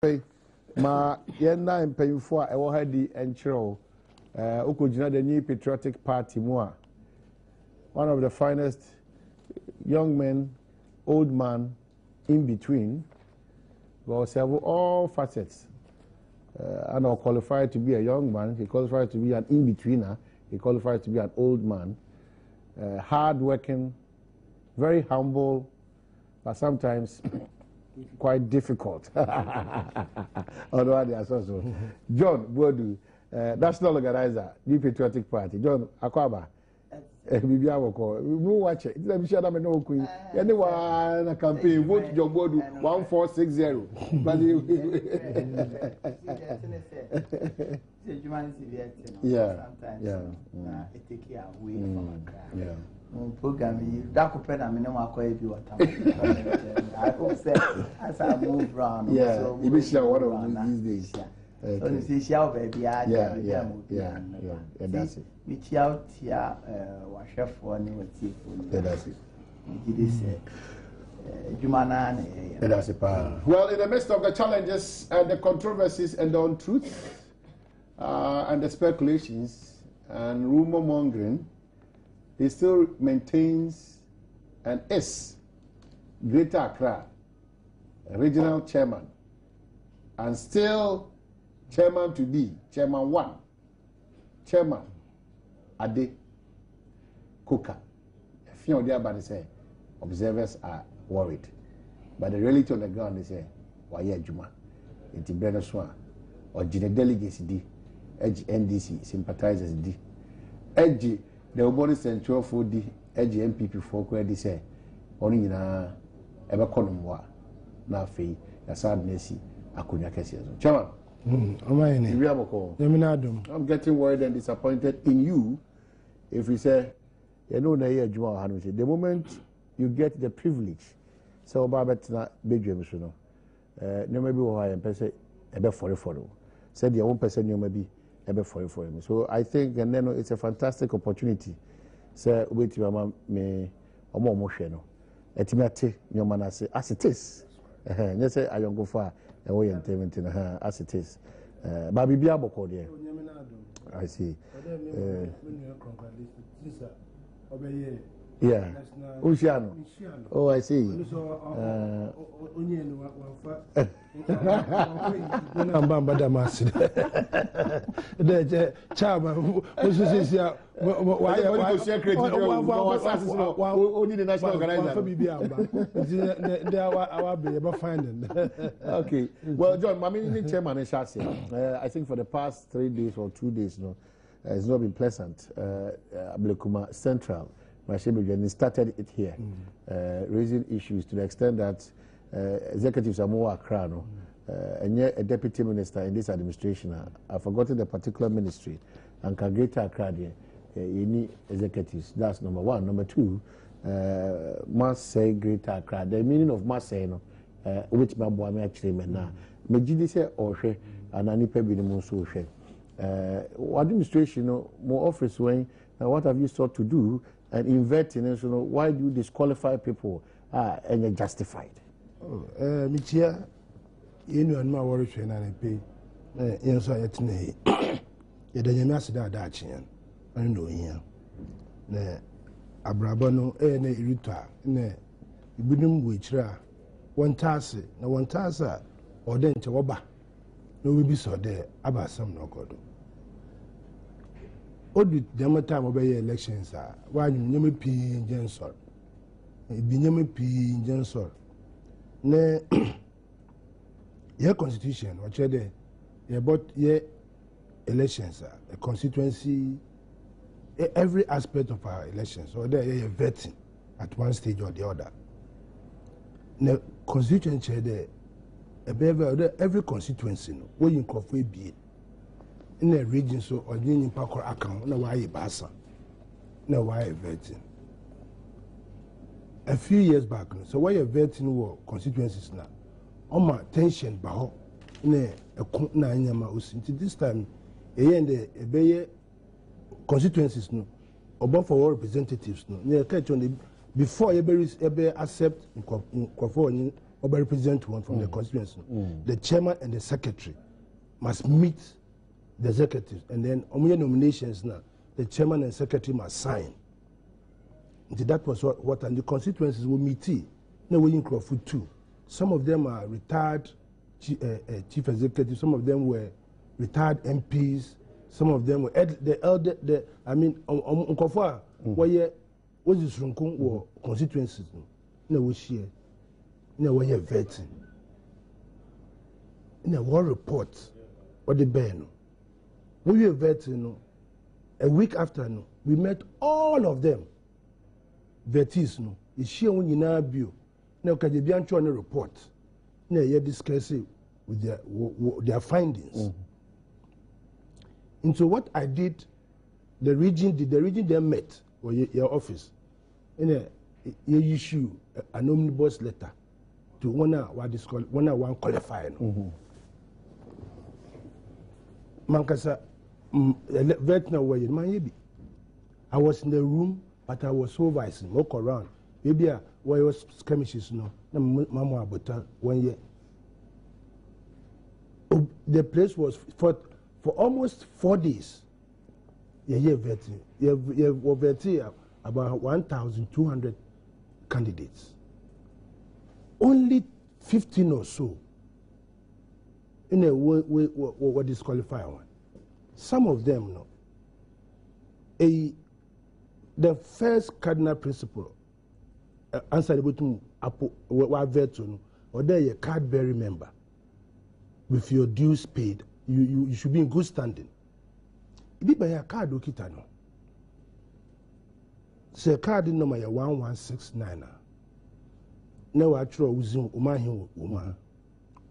ma yena mpanyimfo a ewo ha di enkyerɛw okogina the New Patriotic Party mu a one of the finest young men, old man, in between, well, several all facets. And are qualified to be a young man, he qualified to be an in-betweener, he qualified to be an old man, hard-working, very humble, but sometimes quite difficult. Although they are so. John Bodu, national organizer, New Patriotic Party. John Akwaba. Bibi awoko. We watch it. Let me share that no queen. Anyone campaign vote John Bodu 1460. But it take away from a crowd. Program that could pen a minimum acquire you. I hope as I move around. Yeah, you be sure one of these days. So you see, how baby, yeah, that's it. We out here, wash for new tea. That's it. Well, in the midst of the challenges and the controversies and the untruths and the speculations and rumor mongering, he still maintains and is Greater Accra regional chairman and still chairman to be, chairman one, chairman Ade Kuka. A few of the about say observers are worried, but the reality on the ground is say why Juma, it's Beneswa or Gene delegates D, Edge NDC sympathizers D, Edge the Oboni Central for D, Edge MPP for credit say only na ever conumwa na fee ya sadness akunya kesi chairman. I'm getting worried and disappointed in you if we say, you know, the moment you get the privilege, so Babatina Bedroom, no maybe why I'm person a for said your own person, you may be a for me. So I think and then it's a fantastic opportunity. Say, wait, your mom may or more motion. Etimate, your man, as it is. Let's say I don't go far away entertainment as it is. Baby Biaboko there. I see. Yeah. Ushano. Oh, I see. Okay. Well, John, my meaning chairman is I think for the past 3 days or 2 days, it's not been pleasant. Ablekuma Central. He started it here, raising issues to the extent that executives are more Accra, and yet a deputy minister in this administration, I've forgotten the particular ministry, and can Greater Accra there, you need executives. That's number one. Number two, must say Greater Accra. The meaning of must say, which Badwam actually meant now. Mejidi say or she, and any pe be the most so she. Administration, more office way. Now, what have you sought to do? And invert in it, why do you disqualify people and you're justified? Michia, you know, and my worry train and pay. Yes, I at nay. You don't ask that Dachian. I know here. Ne Abrabano, ne Rita, ne Ibunum Witchra, one task, no one task, or then to Oba. No, we be so there about some no good. Odi demo time obey elections why you me pin jensor binyame pin jensor ne your constitution what you there you bought your elections a constituency every aspect of our elections or there you vetting at one stage or the other the constituency there every constituency where you can be in a region so or in Paco account, no why Bassa, no why vetting. A few years back, so why a vetting war constituencies now? On my tension, Baho, in a Kuna until this time, a bay constituencies no, above for all representatives no, near catch on the before every accept in or represent one from the constituency. The chairman and the secretary must meet the executives, and then on your nominations now, the chairman and secretary must sign. And that was what and the constituencies will meet. Now we in Crawford too. Some of them are retired chief executives. Some of them were retired MPs. Some of them were the elder. Unkofua where was this Runkun or constituencies? No, we share. No, we are vetting. No, one report or the ban. We were vetting. A week after, we met all of them. Vetis, no, is she when you now view. Now, can you be on a report? Now, you're discussing with their findings. And so, what I did, the region then met, or your office, and you issue an omnibus letter to one qualifier. Mankasa, vetna where you might. I was in the room, but I was supervising, walk around. Maybe where was skirmishes, no, Mama Abota 1 year. The place was for almost 4 days. You vetting about 1,200 candidates. Only 15 or so in a what disqualify one. Some of them, no. The first cardinal principle answerable to veto, or there a card bearer member with your dues paid, you should be in good standing. If you buy a card, you can no. Say card number 1169. Now I throw using Umahi Uma.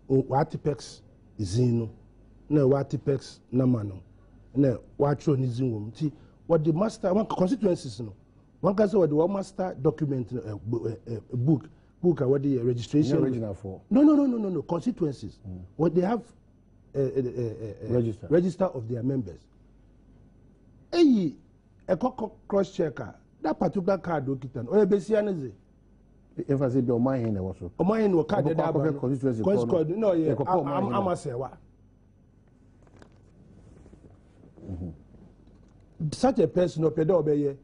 Watipex is in no Watipex Namano. No, watch on his room. What the master constituencies no. One can say what the master document book what the registration. Original for. No. Constituencies. What they have register of their members. Hey, a cross checker. That particular card dokitan. Or a Bessianese. Emphasis be on my hand also. On my hand, card that constituency. No, yeah. I'm a say what. Such a person or pedo obey. You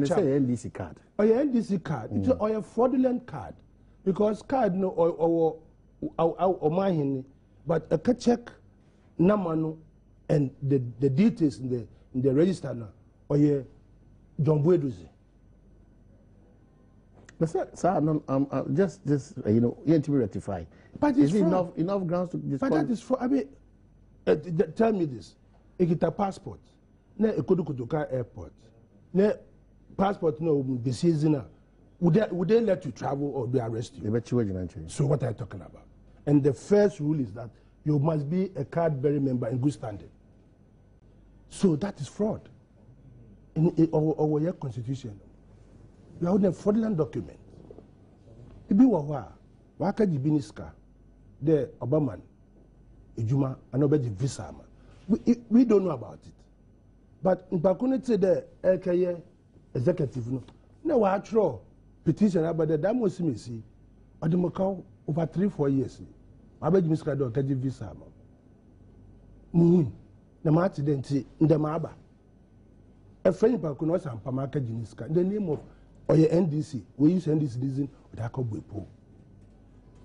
say NDC card. Or your NDC card. It's a fraudulent card. Because card no or my hand, but a check number and the details in the register now. Or your John Bueduzi. But sir, just you know, you need to be rectified. But is it enough grounds to disqualify? But that is fraud. I mean, tell me this. If it's a passport, ne Ekodukotoka airport, ne passport no the season, would they let you travel or be arrested you? So what are you talking about? And the first rule is that you must be a card-bearing member in good standing. So that is fraud. In our constitution, you have a fraudulent document. If you are waka jibiniska, the Obama, Ijuma, and Obeji visa. We don't know about it. But in Bakunete, the LKA executive, no, I throw petition about the Damosimisi, or the Macau over 3-4 years. I bet Miska do Kaji visa. The Martidenti in the Maba. A friend Bakunos and Pamaka Jiniska, the name of or your NDC, we use NDC citizen with a couple of people.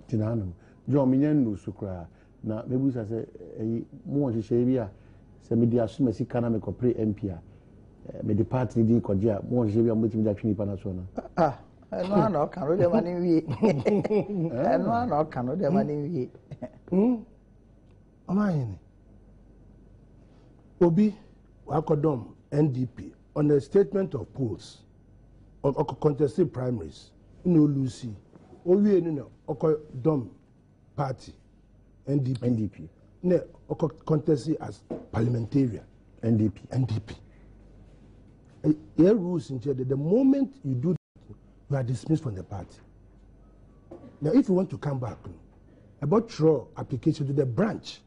Tinanum, John Minion no Sukra. Now, maybe I say, more to say, send me the assume si kana me kopre MP me the party di koja mo je bia mo timi da twini pa na so na eno na okan ro de mani wie eno na okan ro de mani wie Omayini Obi Akodom NDP on a statement of polls on contested primaries no Lucy Owie ni no Akodom party NDP ne contested as parliamentarian NDP. Here rules in the moment you do that, you are dismissed from the party. Now, if you want to come back, about throw application to the branch,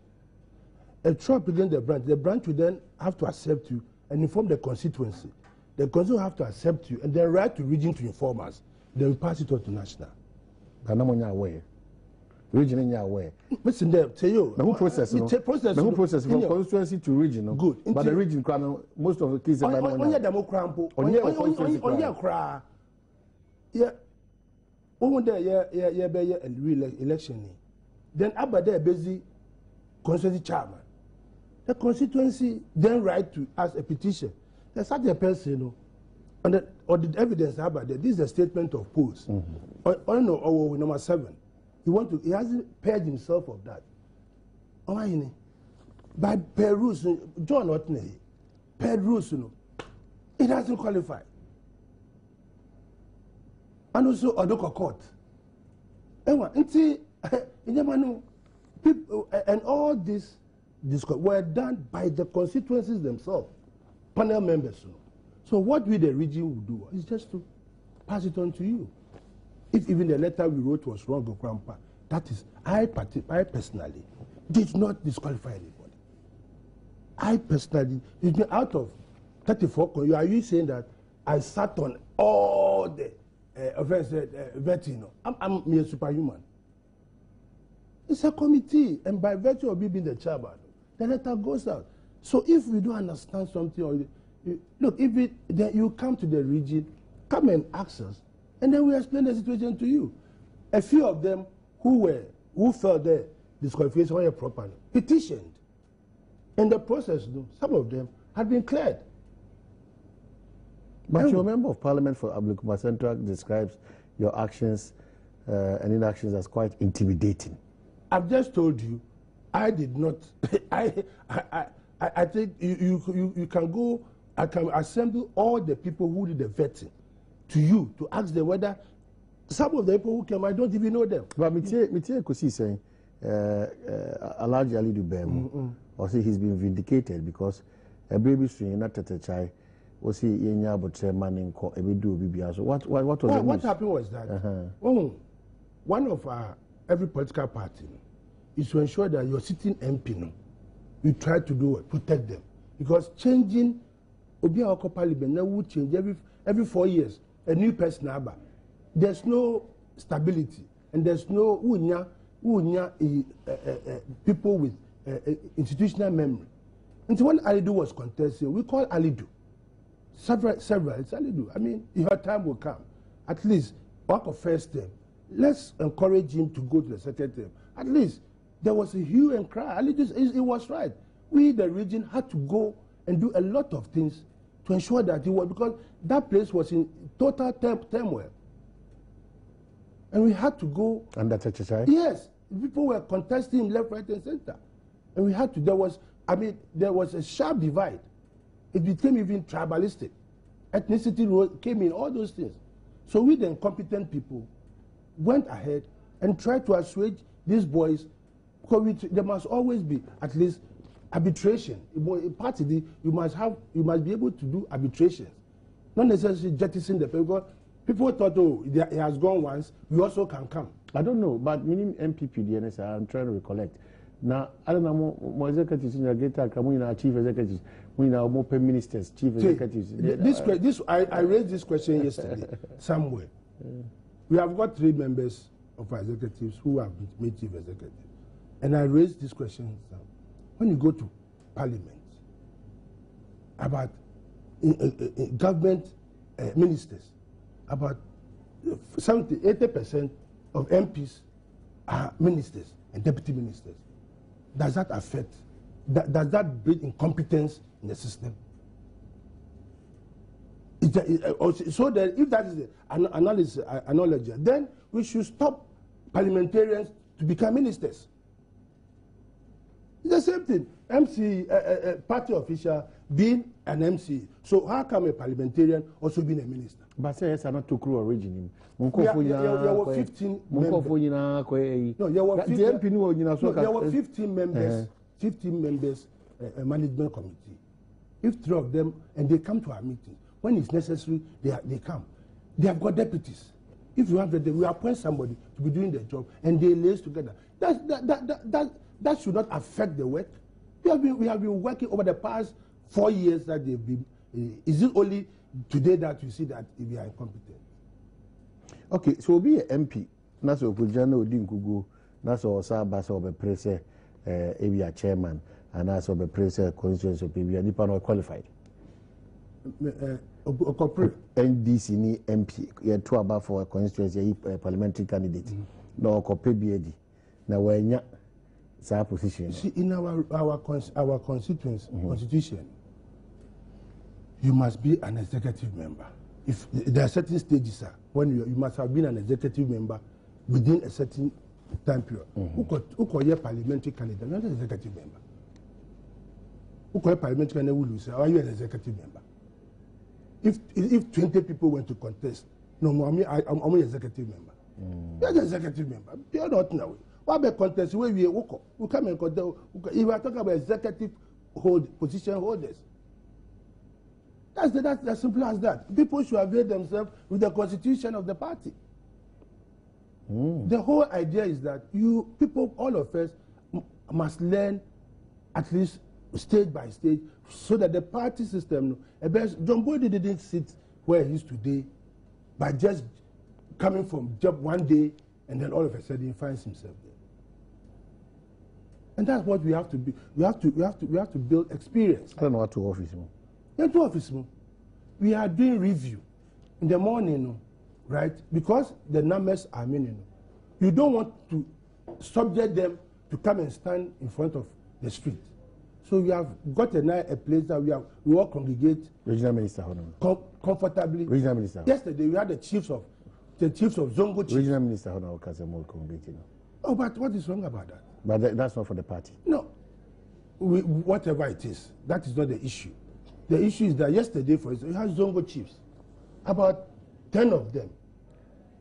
a throw application to the branch will then have to accept you and inform the constituency. The constituency will have to accept you and then write to region to inform us. Then we pass it on to national. Banamonya aware. Region in your way. Listen there, tell you. The whole process, the whole process from constituency to regional. Good. But the region, most of the cases are on your democrat. On your cry. Yeah. Over there, yeah, be a real election. Then about there, busy constituency chairman. The constituency then write to us a petition. There's such a person, you know, or the evidence about that. This is a statement of polls. Or number 7. He hasn't paired himself of that. By per rules, John Otney, per rules, it doesn't qualify. And also Odoko Court. People and all this were done by the constituencies themselves, panel members. So what we the region will do is just to pass it on to you. If even the letter we wrote was wrong, Grandpa, that is, I personally did not disqualify anybody. I personally, out of 34, are you saying that I sat on all the vetting? I'm a superhuman. It's a committee, and by virtue of me being the chairman, the letter goes out. So if we don't understand something, or look, then you come to the region, come and ask us, and then we explain the situation to you. A few of them who felt the disqualification were properly petitioned. In the process, some of them had been cleared. But your member of parliament for Ablekuma Central describes your actions and inactions as quite intimidating. I've just told you, I did not. I think you can go. I can assemble all the people who did the vetting to you to ask them whether some of the people who came, I don't even know them. But Mitie Kosi saying, Alhaji Ali Dubem, or say he's been vindicated because a baby string not at a child, or see Yenya but manning a do BBS. What happened was that one of every political party is to ensure that you're sitting MP. You try to do it, protect them, because changing Obiako Parliament now would change every 4 years. A new person, there's no stability, and there's no people with institutional memory. And so when Alidu was contesting, we call Alidu. Several, it's Alidu. I mean, your time will come. At least, work of first term. Let's encourage him to go to the second term. At least, there was a hue and cry. Alidu, it was right. We, the region, had to go and do a lot of things to ensure that it was, because that place was in total turmoil. And we had to go. And that's exercise? Yes. People were contesting left, right, and center. And we had to, there was a sharp divide. It became even tribalistic. Ethnicity came in, all those things. So we, the incompetent people, went ahead and tried to assuage these boys, because there must always be at least arbitration. Partly, you must be able to do arbitrations. Not necessarily jettison the people. People thought, oh, he has gone once, we also can come. I don't know, but meaning MPP, DNS, I'm trying to recollect. Now, I don't know, more executives in the greater Kamuina chief executives, we now more ministers, chief executives. I raised this question yesterday, somewhere. We have got 3 members of our executives who have been made chief executives. And I raised this question. When you go to parliament, about government ministers, about 70–80% of MPs are ministers and deputy ministers. Does that affect, does that breed incompetence in the system? So that if that is the analogy, then we should stop parliamentarians to become ministers. It's the same thing. MC, party official, being an MC. So how come a parliamentarian also being a minister? But say yes, I'm not too cruel origin. There were 15 members. No, there were 15 members. 15 members, management committee. If 3 of them, and they come to our meetings, when it's necessary, they come. They have got deputies. If you have we appoint somebody to be doing the job, and they liaise together. That should not affect the work. We have been working over the past 4 years that they've been. Is it only today that you see that we are incompetent? Okay, so be an MP na so kujana na odi nkugo na so osa ba so be press area chairman and also be press constituency people nipa no qualified NDC ni MP ye to aba for constituency parliamentary candidate na okope biedi na wanya sa position. See, in our constituency constitution, you must be an executive member. If there are certain stages when you must have been an executive member within a certain time period. Who call you parliamentary candidate? You're not an executive member. Who call you parliamentary candidate? Will you say, are you an executive member? If 20 people went to contest, no, I'm an executive member. You're an executive member. You're not now. What about contest? Where we come and contest. If we are talking about executive position holders, that's as simple as that. People should avail themselves with the constitution of the party. The whole idea is that people, all of us, must learn at least stage by stage, so that the party system. John Boyd didn't sit where he is today by just coming from job one day and then all of a sudden he finds himself there. And that's what we have to be. We have to build experience. I don't know what to office. Into office, we are doing review in the morning, right? Because the numbers are many. You don't want to subject them to come and stand in front of the street. So we have got a place that we all congregate. Regional Minister, comfortably. Regional Minister. Yesterday we had the chiefs of Zongo chiefs. Regional Minister, congregating. Oh, but what is wrong about that? But that's not for the party. No. Whatever it is, that is not the issue. The issue is that yesterday, for instance, you had Zongo chiefs, about 10 of them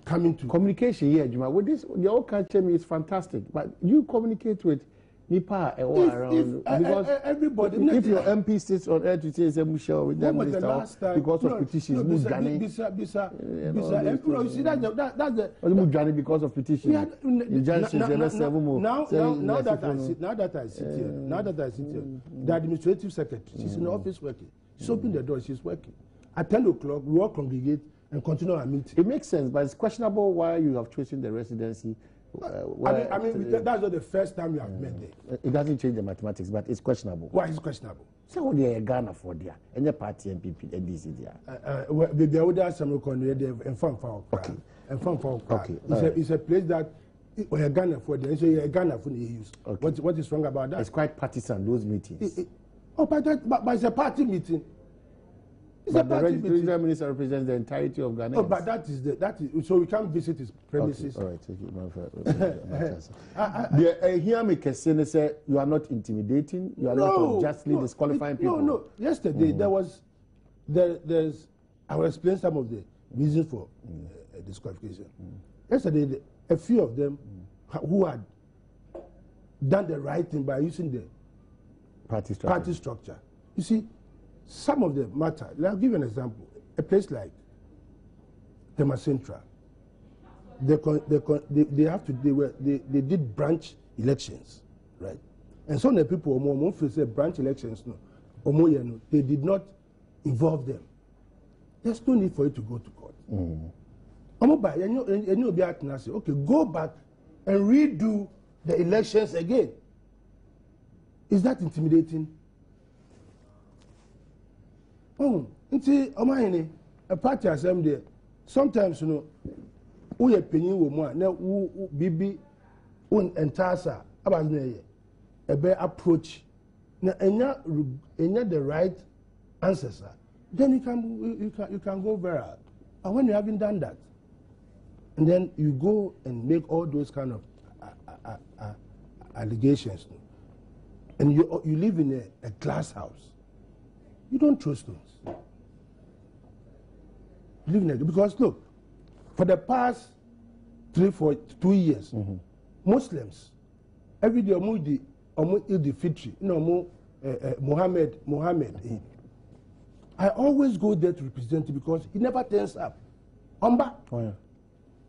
coming to communication here, Juma. With this, the old culture is fantastic, but you communicate with Nipa around because everybody. If your MP sits on air to say Michelle with them because of petitions, you see that's the because of petitions. Now that I sit here, the administrative secretary, she's in the office working. She's opening the door, she's working. At 10 o'clock, we all congregate and continue our meeting. It makes sense, but it's questionable why you have chosen the residency. I mean, that's not the first time you have met there. It doesn't change the mathematics, but it's questionable. Why is it questionable? So what they are Ghana for there? Any party MPP, NDC there? The older Samuel and Fan Fowl. Okay. And Fan Fowl. Okay. It's a place that we are Ghana for there. So you are Ghana for the use. Okay. What is wrong about that? It's quite partisan, those meetings. But it's a party meeting. But the regional minister represents the entirety of Ghana. Oh, but that is so we can't visit his premises. Okay. All right. Hear me say you are not intimidating. You are not unjustly disqualifying people. No. Yesterday there's. I will explain some of the reasons for disqualification. Yesterday, a few of them who had done the right thing by using the party structure. You see. Some of them matter. I'll give you an example. A place like Tema Central, they did branch elections, right? And some of the people who say branch elections, they did not involve them. There's no need for you to go to court. Okay, go back and redo the elections again. Is that intimidating? A party assembly. Sometimes, we are penny woman, now bibi entasa about a better approach. Now, and the right answers, then you can go viral. And when you haven't done that, and then you go and make all those kind of allegations, and you live in a glass house. You don't throw stones. Because look, for the past 2 years, Muslims every day Eid Fitri, Muhammad. I always go there to represent him because he never turns up. Omba,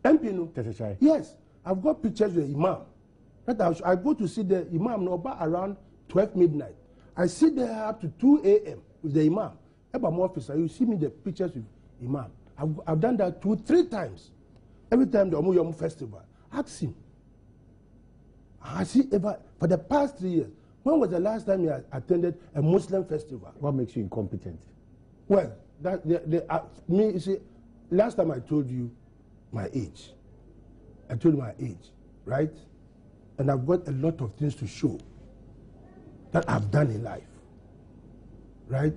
MP, yes, I've got pictures with the Imam. I go to see the Imam around 12 midnight. I sit there up to 2 a.m. with the Imam. Officer, you see me the pictures with Imam. I've done that 2-3 times. Every time the Omuyom festival, Ask him. Has he ever, for the past 3 years, when was the last time you attended a Muslim festival? What makes you incompetent? Well, me, you see, last time I told you my age. I told you my age, right? And I've got a lot of things to show that I've done in life, right?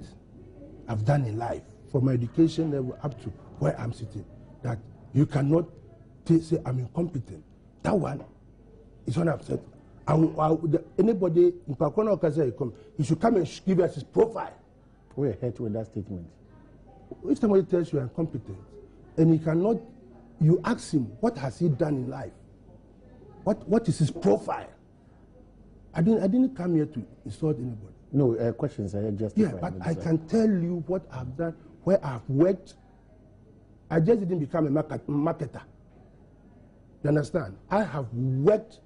I've done in life, from my education level up to where I'm sitting, that you cannot say I'm incompetent. That one is what I've said. Anybody in Pakwana Okaza, he should come and give us his profile. We're hurt with that statement. If somebody tells you are incompetent, and he cannot, you ask him, what has he done in life? What is his profile? I didn't come here to insult anybody. No, questions are justified. Yeah, but I can tell you what I've done, where I've worked. I just didn't become a marketer. You understand? I have worked.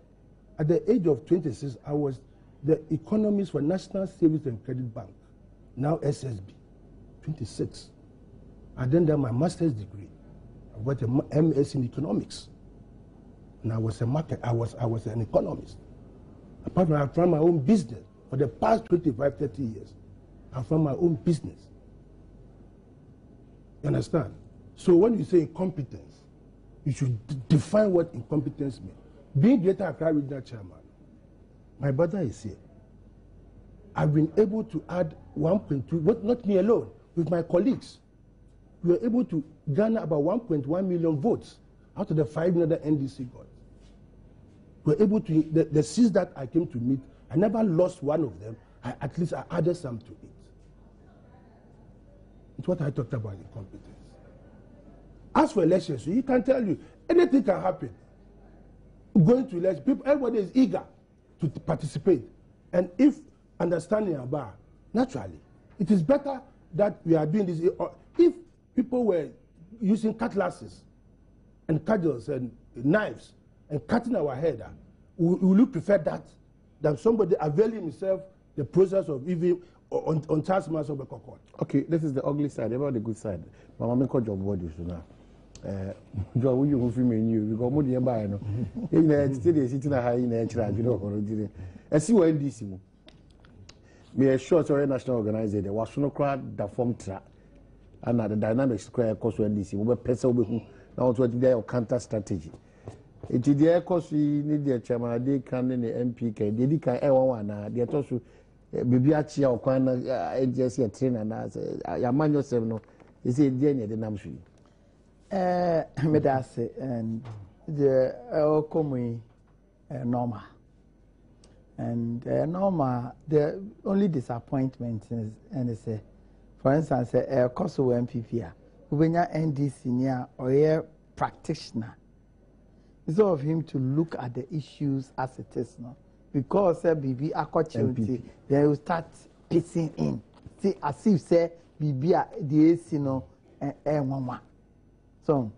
At the age of 26, I was the economist for National Savings and Credit Bank, now SSB. 26. I then done my master's degree. I got an MS in economics, and I was an economist. Apart from that, I've run my own business for the past 25, 30 years. I've run my own business. You understand? So when you say incompetence, you should define what incompetence means. Being Greater Accra Regional Chairman, my brother is here. I've been able to add 1.2, not me alone, with my colleagues. We were able to garner about 1.1 million votes out of the 5 million that NDC got. We were able to, the seats that I came to meet, I never lost one of them. At least I added some to it. It's what I talked about incompetence. As for elections, he can tell you, anything can happen. Going to elections, everybody is eager to participate. And if understanding about, naturally, it is better that we are doing this. If people were using cutlasses and cudgels and knives and cutting our head, will you prefer that than somebody availing himself the process of even on taskmaster of a court? Okay, this is the ugly side. About the good side. My mom called your body so now. Joe, will you film me you? Because more than buy no. You know, still sitting a high in a charge. You know, I see what this. Me a short or national organizer. There was no crowd that formed track. And the dynamic square course when this. We were person who now to their counter strategy. It is the course we need the chairman. They can in the MPK. They can everyone. They are also baby achia or kwana agency trainer na. Ya man yourself no. You say the any the namsui. Me da say and the come normal. And normal, the only disappointment is, and say, for instance, a course of MPP, when you're NDC near or a practitioner, it's all of him to look at the issues as it is now. Because BB opportunity, they will start pissing in. See, as if say BB the AC no mama. So,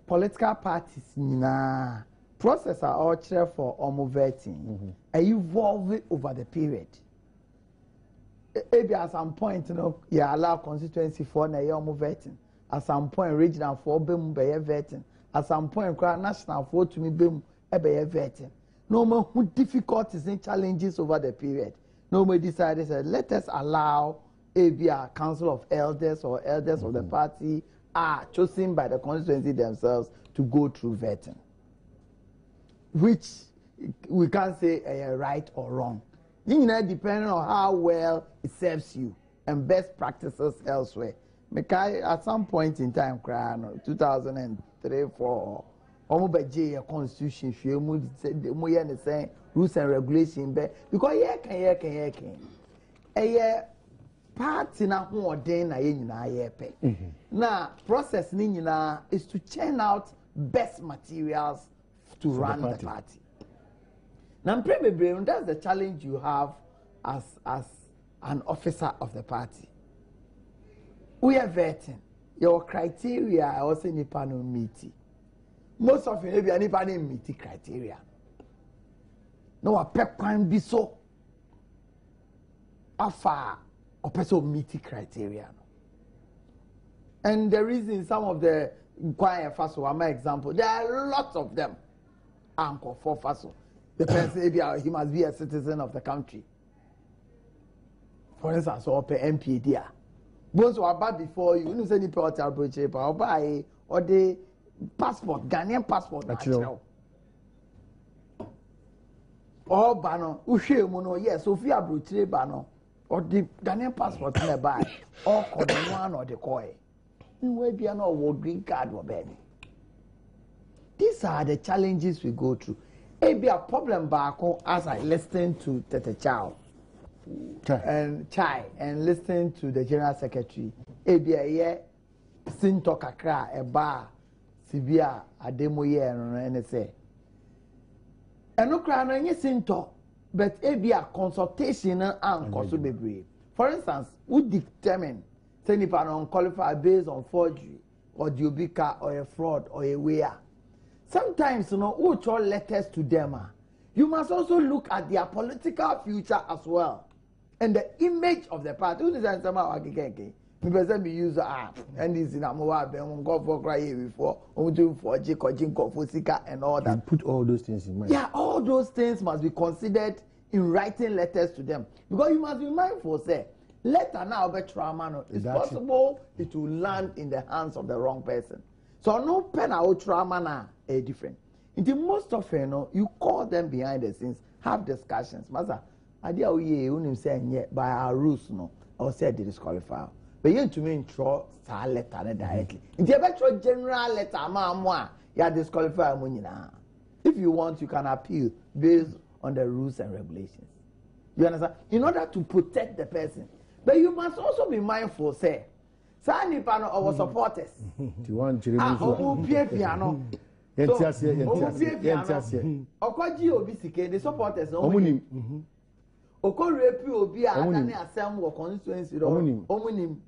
political parties na process are all clear for almost voting. Evolve over the period. Maybe at some point, you know, you allow constituency for na almost voting. At some point, regional for be voting. At some point, national for to me be voting. No more difficulties and challenges over the period. No more decided let us allow a council of elders or elders of the party are chosen by the constituency themselves to go through vetting, which we can't say right or wrong. Depending on how well it serves you and best practices elsewhere. At some point in time, 2003-4, a constitution, rules and regulations, because party na who ordain na nyina yepe. Now process ni nyina is to churn out best materials to run the party. Now that's the challenge you have as an officer of the party. We are vetting your criteria. Also nipa no meet. Most of you maybe nipa no meet criteria. No a pep can be so afar. Or person meet criteria, and the reason some of the Kwaya Faso, my example. There are lots of them. Uncle for Faso. The person, he must be a citizen of the country. For instance, or pay MP there. Those who are bad before you, you say the portal approach, or buy or the passport, Ghanaian passport. Natural. Or Bano, Ushe Mono, yes, Sophia Brutre Bano, or the Ghanaian passport nearby, or one or the koi. Where be no green card or baby. These are the challenges we go through. It be a problem back as I listen to Tete Chow and Chai and listen to the General Secretary. It be a year Sinto Kakra, a bar, Sibia, a demo year, and say. And no crown any Sinto, but it be a consultation and also be brave. For instance, who determine say if an unqualified based on forgery or dubika or a fraud or a wear. Sometimes, you know, who draw letters to them, you must also look at their political future as well and the image of the party. Who designs some of we present we use and this in a mobile ben go for cry before do for Jiko for Sika and all that. You put all those things in mind. Yeah, all those things must be considered in writing letters to them. Because you must be mindful, say, letter now be trauma. It's possible it will land in the hands of the wrong person. So no pen or trauma now are different. In the most often, you call them behind the scenes, have discussions. Master, idea we say by our rules no, or say they disqualify. But you to mean throw a letter directly. In the eventual general letter, you are disqualified. If you want, you can appeal based on the rules and regulations. You understand? In order to protect the person. But you must also be mindful, say, Sani Pano our supporters. Do you want to remove piano? Okoji obisike the supporters omunim. Okorepi obi adane asem wo constituency omunim.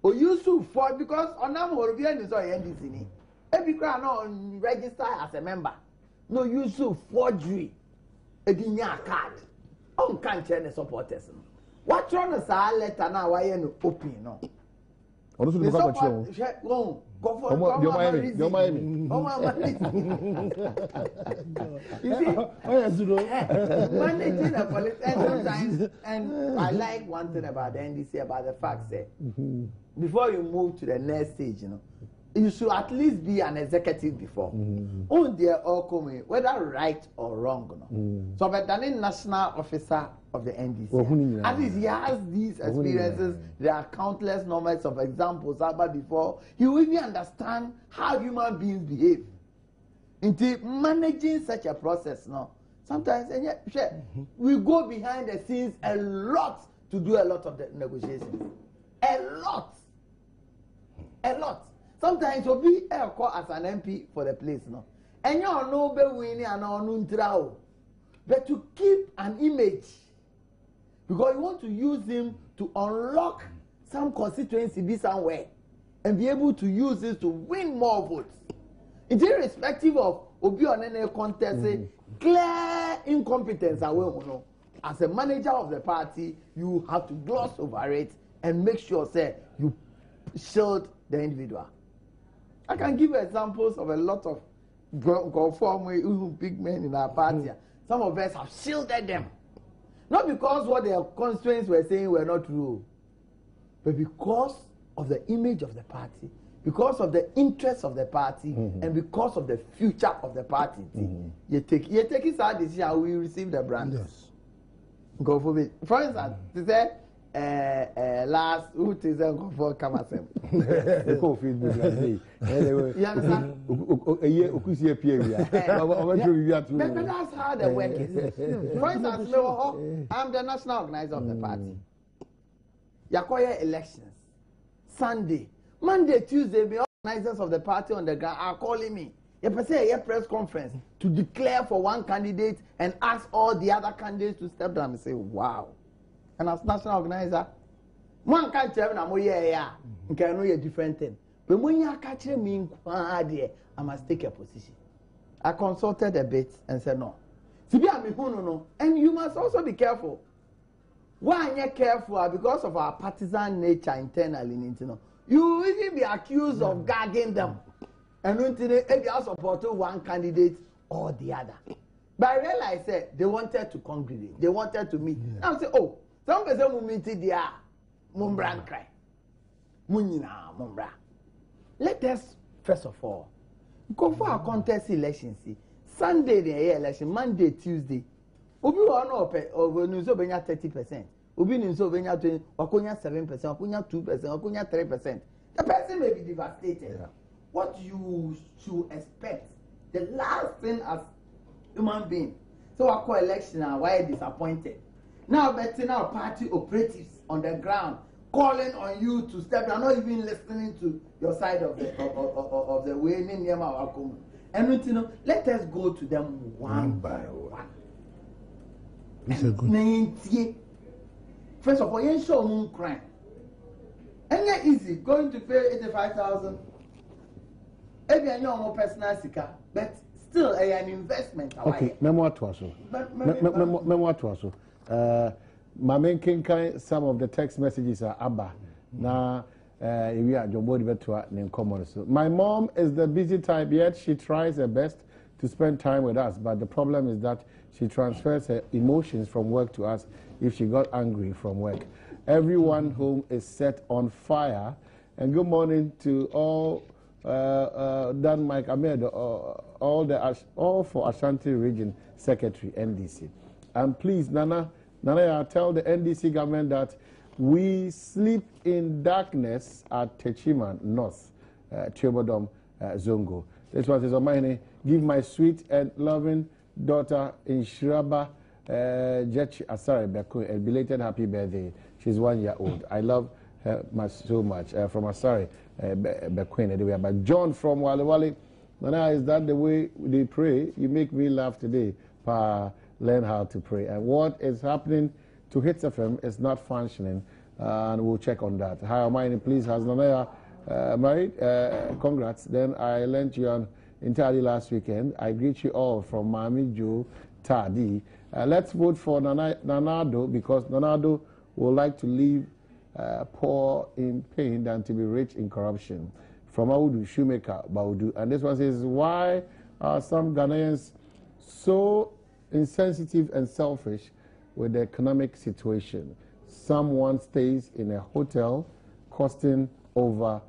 O Yusuf for because onam orobia ni so NDC ni. Ebi kra no register as a member. No Yusuf forgery. Edinya card. On kan che the supporters. What run a letter now why no open no. On the support go for your mind. You see, managing a politician sometimes, and I like one thing about the NDC about the fact that before you move to the next stage, you know, you should at least be an executive before. On there all coming, whether right or wrong. No? So, but the national officer of the NDC, at least he has these experiences. There are countless numbers of examples about before. He will even understand how human beings behave. Into managing such a process, no. Sometimes, and yet, we go behind the scenes a lot to do a lot of the negotiations. A lot. Sometimes you'll be called as an MP for the place, no. And you know be winning and on but to keep an image, because you want to use him to unlock some constituency be somewhere and be able to use this to win more votes. It's irrespective of obi on any contest, clear incompetence away. As a manager of the party, you have to gloss over it and make sure say you shield the individual. I can give examples of a lot of big men in our party. Some of us have shielded them. Not because what their constituents were saying were not true, but because of the image of the party, because of the interests of the party, and because of the future of the party. You take his decision, we receive the brand. Yes. Go for it. For instance, they said, last who is going for Kamasem. The coffee like me. You understand? But that's how the work is. For instance, I'm the national organizer of the party. Yakoya elections. Sunday. Monday, Tuesday, the organizers of the party on the ground are calling me. You say a press conference to declare for one candidate and ask all the other candidates to step down and say, wow. And as national organizer, one can't tell me, I know a different thing. But when you catch me, I must take a position. I consulted a bit and said, no. And you must also be careful. Why are you careful? Because of our partisan nature internally. You will even be accused of gagging them. And until they support one candidate or the other. But I realized that they wanted to congregate, they wanted to meet. Yeah. Now I say, oh, some person will meet there, Mumbran cry. Munina, Mumbra. Let us, first of all, go for a contest election. See, Sunday, the election, Monday, Tuesday. Obi one ope over Nuzo Benya 30%. Obi Nuzo Benya 20, Okonya 7%, Okonya 2%, Okonya 3%. The person may be devastated. Yeah. What you should expect, the last thing as human being. So I call election and why disappointed. Now betting our party operatives on the ground calling on you to step down, not even listening to your side of the way near our commune. And you know, let us go to them one by one. First of all, you show moon crime. And yet easy going to pay 85,000. Maybe I know more personal seeker, but still an investment. Okay, memoir to us. Memoir to us. My main kinkai, some of the text messages are Abba. Now, we are your body better than common. My mom is the busy type, yet she tries her best to spend time with us. But the problem is that she transfers her emotions from work to us if she got angry from work. Everyone home is set on fire. And good morning to all Dan Mike Ahmed, all for Ashanti Region Secretary, NDC. And please, Nana, tell the NDC government that we sleep in darkness at Techiman North, Badwam, Zongo. This one says, Omaine, give my sweet and loving daughter in Shiraba, Jechi Asare Beku, a belated happy birthday. She's 1 year old. I love her so much. From Asare Beku, anyway. But John from Wale Wale, Nana, is that the way they pray? You make me laugh today. Learn how to pray. And what is happening to Hits FM is not functioning, and we'll check on that. Hi, Hermione, please, has Nanaya married? Congrats. Then I lent you on entirely last weekend. I greet you all from Mami Jo Tadi. Let's vote for Nanado, because Nanado would like to live poor in pain than to be rich in corruption. From Audu Shoemaker Baudu. And this one says, why are some Ghanaians so insensitive and selfish with the economic situation? Someone stays in a hotel costing over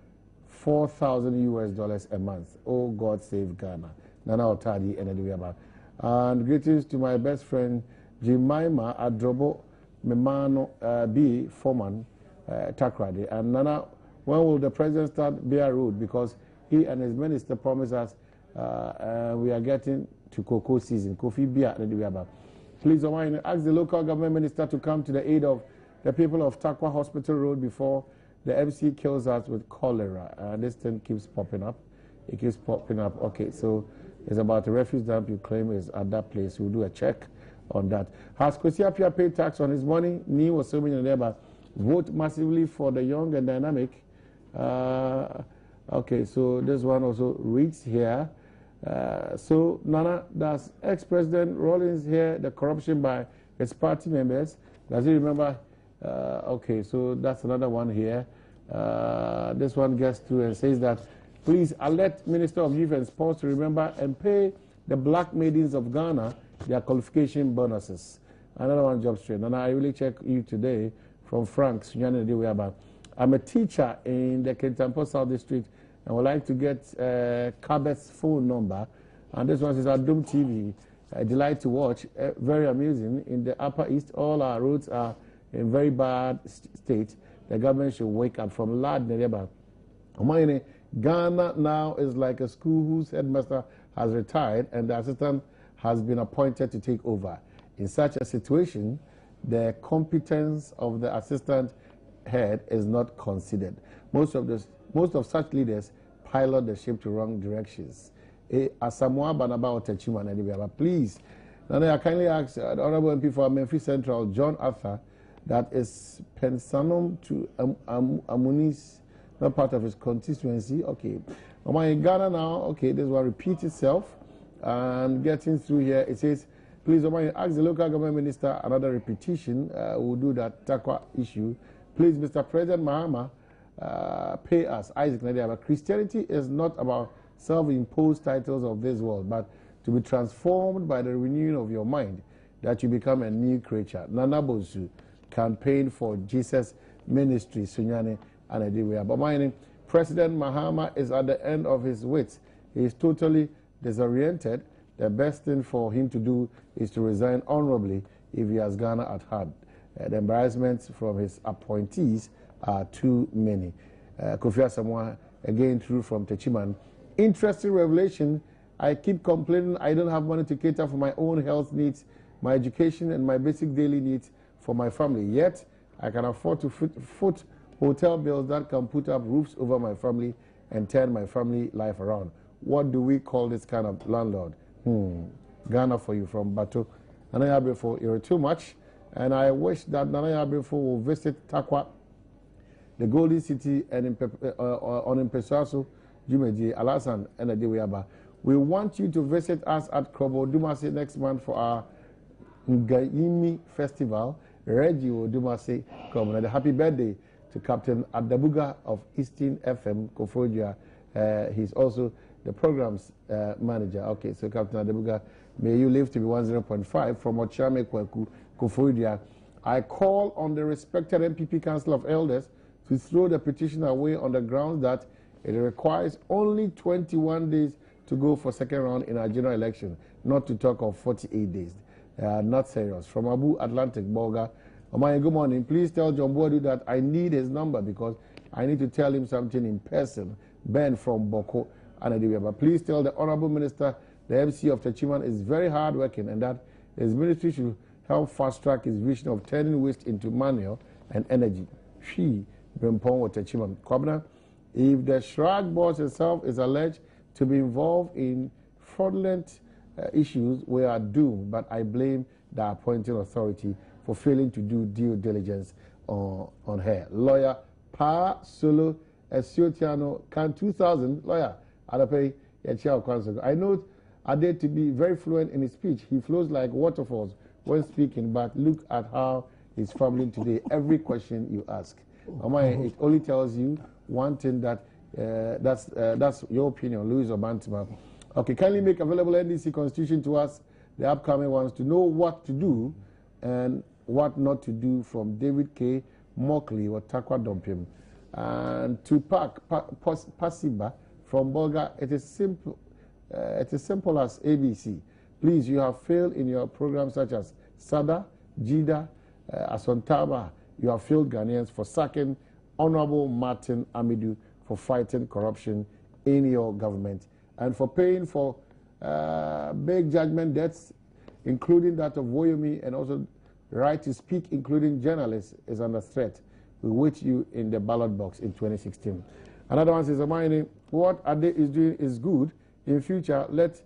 $4,000 a month. Oh, God save Ghana. Nana Otadi and Ediwiaba. And greetings to my best friend Jemima Adrobo Memano B. Foreman Takrade. And Nana, when will the president start Bear Road? Because he and his minister promised us we are getting to cocoa season. Kofi Bia and Ediwiaba. Please, ask the local government minister to come to the aid of the people of Takwa Hospital Road before the MC kills us with cholera. And this thing keeps popping up. It keeps popping up. Okay, so it's about a refuse dump you claim is at that place. We'll do a check on that. Has Kwesi Appiah paid tax on his money? Ni was so many there, but vote massively for the young and dynamic. Okay, so this one also reads here. So, Nana, does ex-President Rawlings hear the corruption by his party members? Does he remember? Okay, so that's another one here. This one gets through and says that, please alert Minister of Youth and Sports to remember and pay the black maidens of Ghana their qualification bonuses. Another one, job straight. Nana, I really check you today from Frank. I'm a teacher in the Kentampo South District and would like to get Cabet's phone number. And this one says Adom TV. I delight to watch. Very amusing. In the Upper East, all our roads are in very bad state. The government should wake up from Lad Nereba. Ghana now is like a school whose headmaster has retired and the assistant has been appointed to take over. In such a situation, the competence of the assistant head is not considered. Most of such leaders pilot the ship to wrong directions. Asamoah Banaba Otechima and Ediwiaba. Please, Nana, I kindly ask the Honorable MP for Memphis Central, John Arthur, that is Pensanum to Amunis, not part of his constituency. Okay. In Ghana now, okay, this will repeat itself. And getting through here, it says, please, ask the local government minister another repetition. We'll do that Takwa issue. Please, Mr. President Mahama, pay us. Isaac Nadia. But Christianity is not about self-imposed titles of this world, but to be transformed by the renewing of your mind, that you become a new creature. Nana Bosu, campaign for Jesus Ministry, Sunyane and Adiwe. But my name, President Mahama is at the end of his wits. He is totally disoriented. The best thing for him to do is to resign honorably if he has Ghana at heart. The embarrassments from his appointees are too many. Kofi Asamoah, again through from Techiman. Interesting revelation. I keep complaining I don't have money to cater for my own health needs, my education, and my basic daily needs for my family. Yet, I can afford to foot hotel bills that can put up roofs over my family and turn my family life around. What do we call this kind of landlord? Ghana for you from Bato. Nana Yabefo, you're too much. And I wish that Nana Yabefo will visit Takwa, the Golden City, and on Impesaso, Jumeji, Alasan, and Adiweyaba. We want you to visit us at Krobo Dumasi next month for our Ngaimi Festival. Reggie Dumasi, come and a happy birthday to Captain Adabuga of Eastern FM, Kofodia. He's also the program's manager. Okay, so Captain Adabuga, may you live to be 10.5 from Ochame Kwaku, Kofodia. I call on the respected MPP Council of Elders to throw the petition away on the grounds that it requires only 21 days to go for second round in our general election, not to talk of 48 days. Not serious. From Abu Atlantic, Bolga. Omaya, good morning. Please tell John Boadu that I need his number because I need to tell him something in person. Ben from Boko, Anadiwe. But please tell the Honorable Minister, the MC of Techiman is very hardworking and that his ministry should help fast-track his vision of turning waste into manual and energy. She, Brempong Techiman. Kwabna, if the Shrag boss itself is alleged to be involved in fraudulent issues, we are doomed, but I blame the appointing authority for failing to do due diligence on her. Lawyer Pa Solo Esiotiano, can 2000, lawyer, Adape Yachia Kwanso. I know Ade to be very fluent in his speech. He flows like waterfalls when speaking, but look at how he's fumbling today. Every question you ask. It only tells you one thing that that's your opinion, Louis Obantima. Okay, kindly make available NDC Constitution to us, the upcoming ones, to know what to do and what not to do from David K. Mockley or Takwa Dompim. And to Pasiba from Bolga, it is simple as ABC. Please, you have failed in your programs such as SADA, JIDA, Asontaba. You have failed Ghanaians for sacking Honorable Martin Amidu for fighting corruption in your government and for paying for big judgment debts, including that of Woyomi, and also right to speak, including journalists, is under threat. We wait you in the ballot box in 2016. Another one says, Amani, what Ade is doing is good. In future, let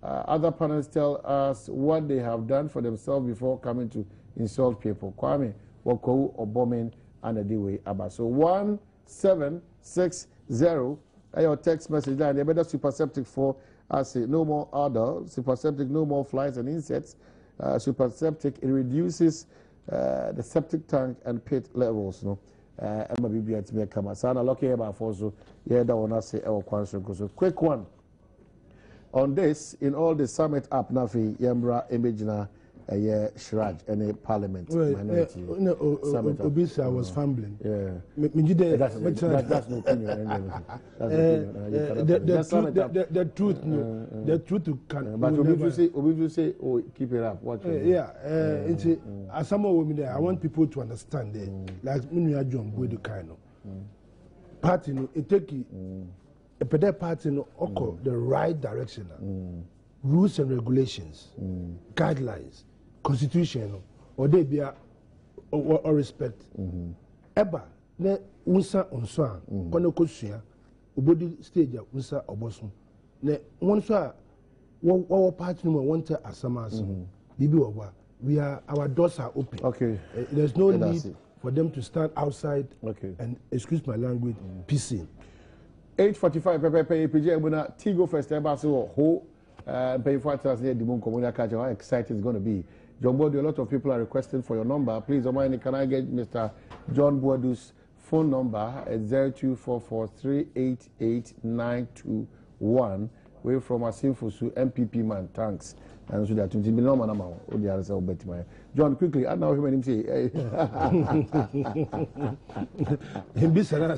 other panels tell us what they have done for themselves before coming to insult people. Kwame, Wakou, Obomin, and Adiwe Abba. So 1760, your text message line, the better Superseptic for us, no more odor, Superseptic, no more flies and insects. Superseptic, it reduces the septic tank and pit levels. No, MBB at me come. Sana lucky about for so yeah, that one I say our question. So quick one on this in all the summit up Nafi Yambra Imagina Shraj any parliament minority summit. Obisa was fumbling. Yeah, that's no opinion. The truth, the truth can. But Obi say, oh, keep it up. Watch it. As someone women there, I want people to understand that, like Munya John Boy the kind of party, it take a pedo party the right direction, rules and regulations, guidelines. Constitution or they be or respect. Eba ne unsa onso kono kosua obodi stage unsa oboso ne wonso wo party no want asamas bibi oba we are our doors are open. Okay, there's no need for them to stand outside and excuse my language pissing. 8:45 pepe PJ Ebuna Tigo first ever so ho pay for us near the moon community catch how excited it's going to be. John Boadu, a lot of people are requesting for your number. Please, Omani, can I get Mr. John Boadu's phone number at 0244-388-9210. 1. We from a sinful MPP man, thanks. And so that 20 million man amount. Oh, the answer will bet my John quickly. I know him say. Him be sana.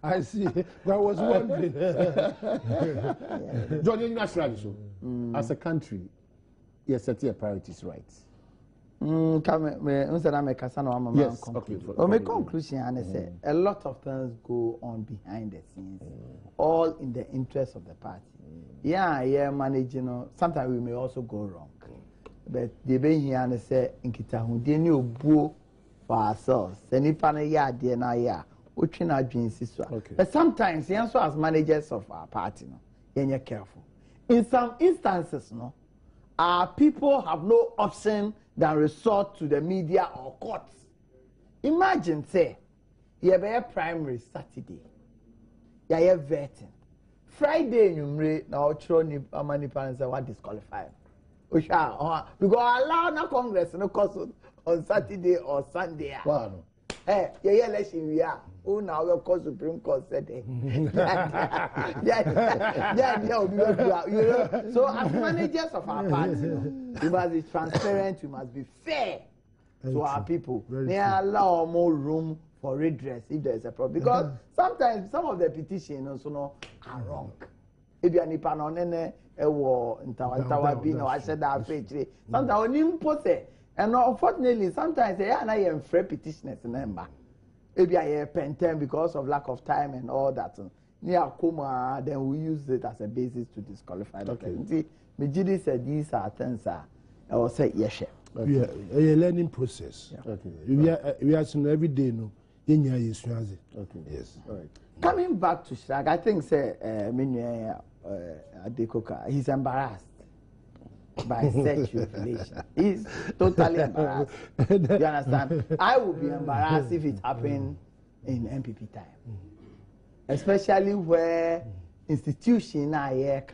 I see. I was wondering. John, you naturally so. As a country, yes, set your priorities right. Yes, okay. My conclusion is a lot of things go on behind the scenes, all in the interest of the party. Yeah, managing. Sometimes we may also go wrong, but the being here and say in Kitahu, they knew for ourselves. Any panel ya dear na ya, which in our dreams is so. But sometimes, also as managers of our party, you're careful. In some instances, our people have no option than resort to the media or courts. Imagine, say, you have a primary Saturday, you have vetting. Friday, you may now throw many parents are disqualified. Because allow no Congress no course on Saturday or Sunday. Wow. Hey, yeah, election we are. Oh, now your court Supreme Court said it. So as managers of our party, we must be transparent, we must be fair to our people. They allow more room for redress if there is a problem. Because sometimes some of the petitions are wrong. If you are nipa no nene ewo ntawa bi na wa sheda afetre. Sometimes oni impose. And unfortunately, sometimes they are not free petitioners number. Maybe I pen because of lack of time and all that. Near Kuma, then we use it as a basis to disqualify. Okay. See, Mijidi said these are things. I will say yes. Okay. A learning process. Yeah. Okay. We are seeing every day. No, in your okay. Yes. All right. Coming back to Shag, I think say Adekoka, he's embarrassed by such revelation. He's totally embarrassed. You understand? I would be embarrassed if it happened in MPP time. Especially where institution are here,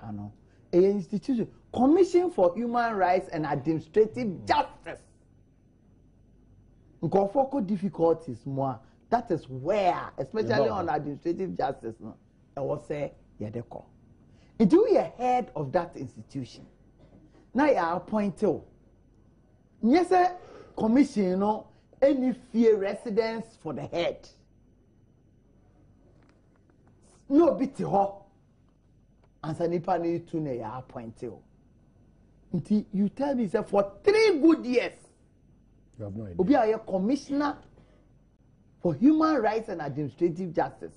institution, Commission for Human Rights and Administrative Justice. Nkofoko difficulties more. That is where, especially on administrative justice, I was say, Yadeko. If you are head of that institution, now you are appointed. Yes, commission, any fear residence for the head. No bit ho. And Sanipa need to ne ya appointed. Until you tell me, sir, for 3 good years, you have no idea. Obi are a commissioner for Human Rights and Administrative Justice.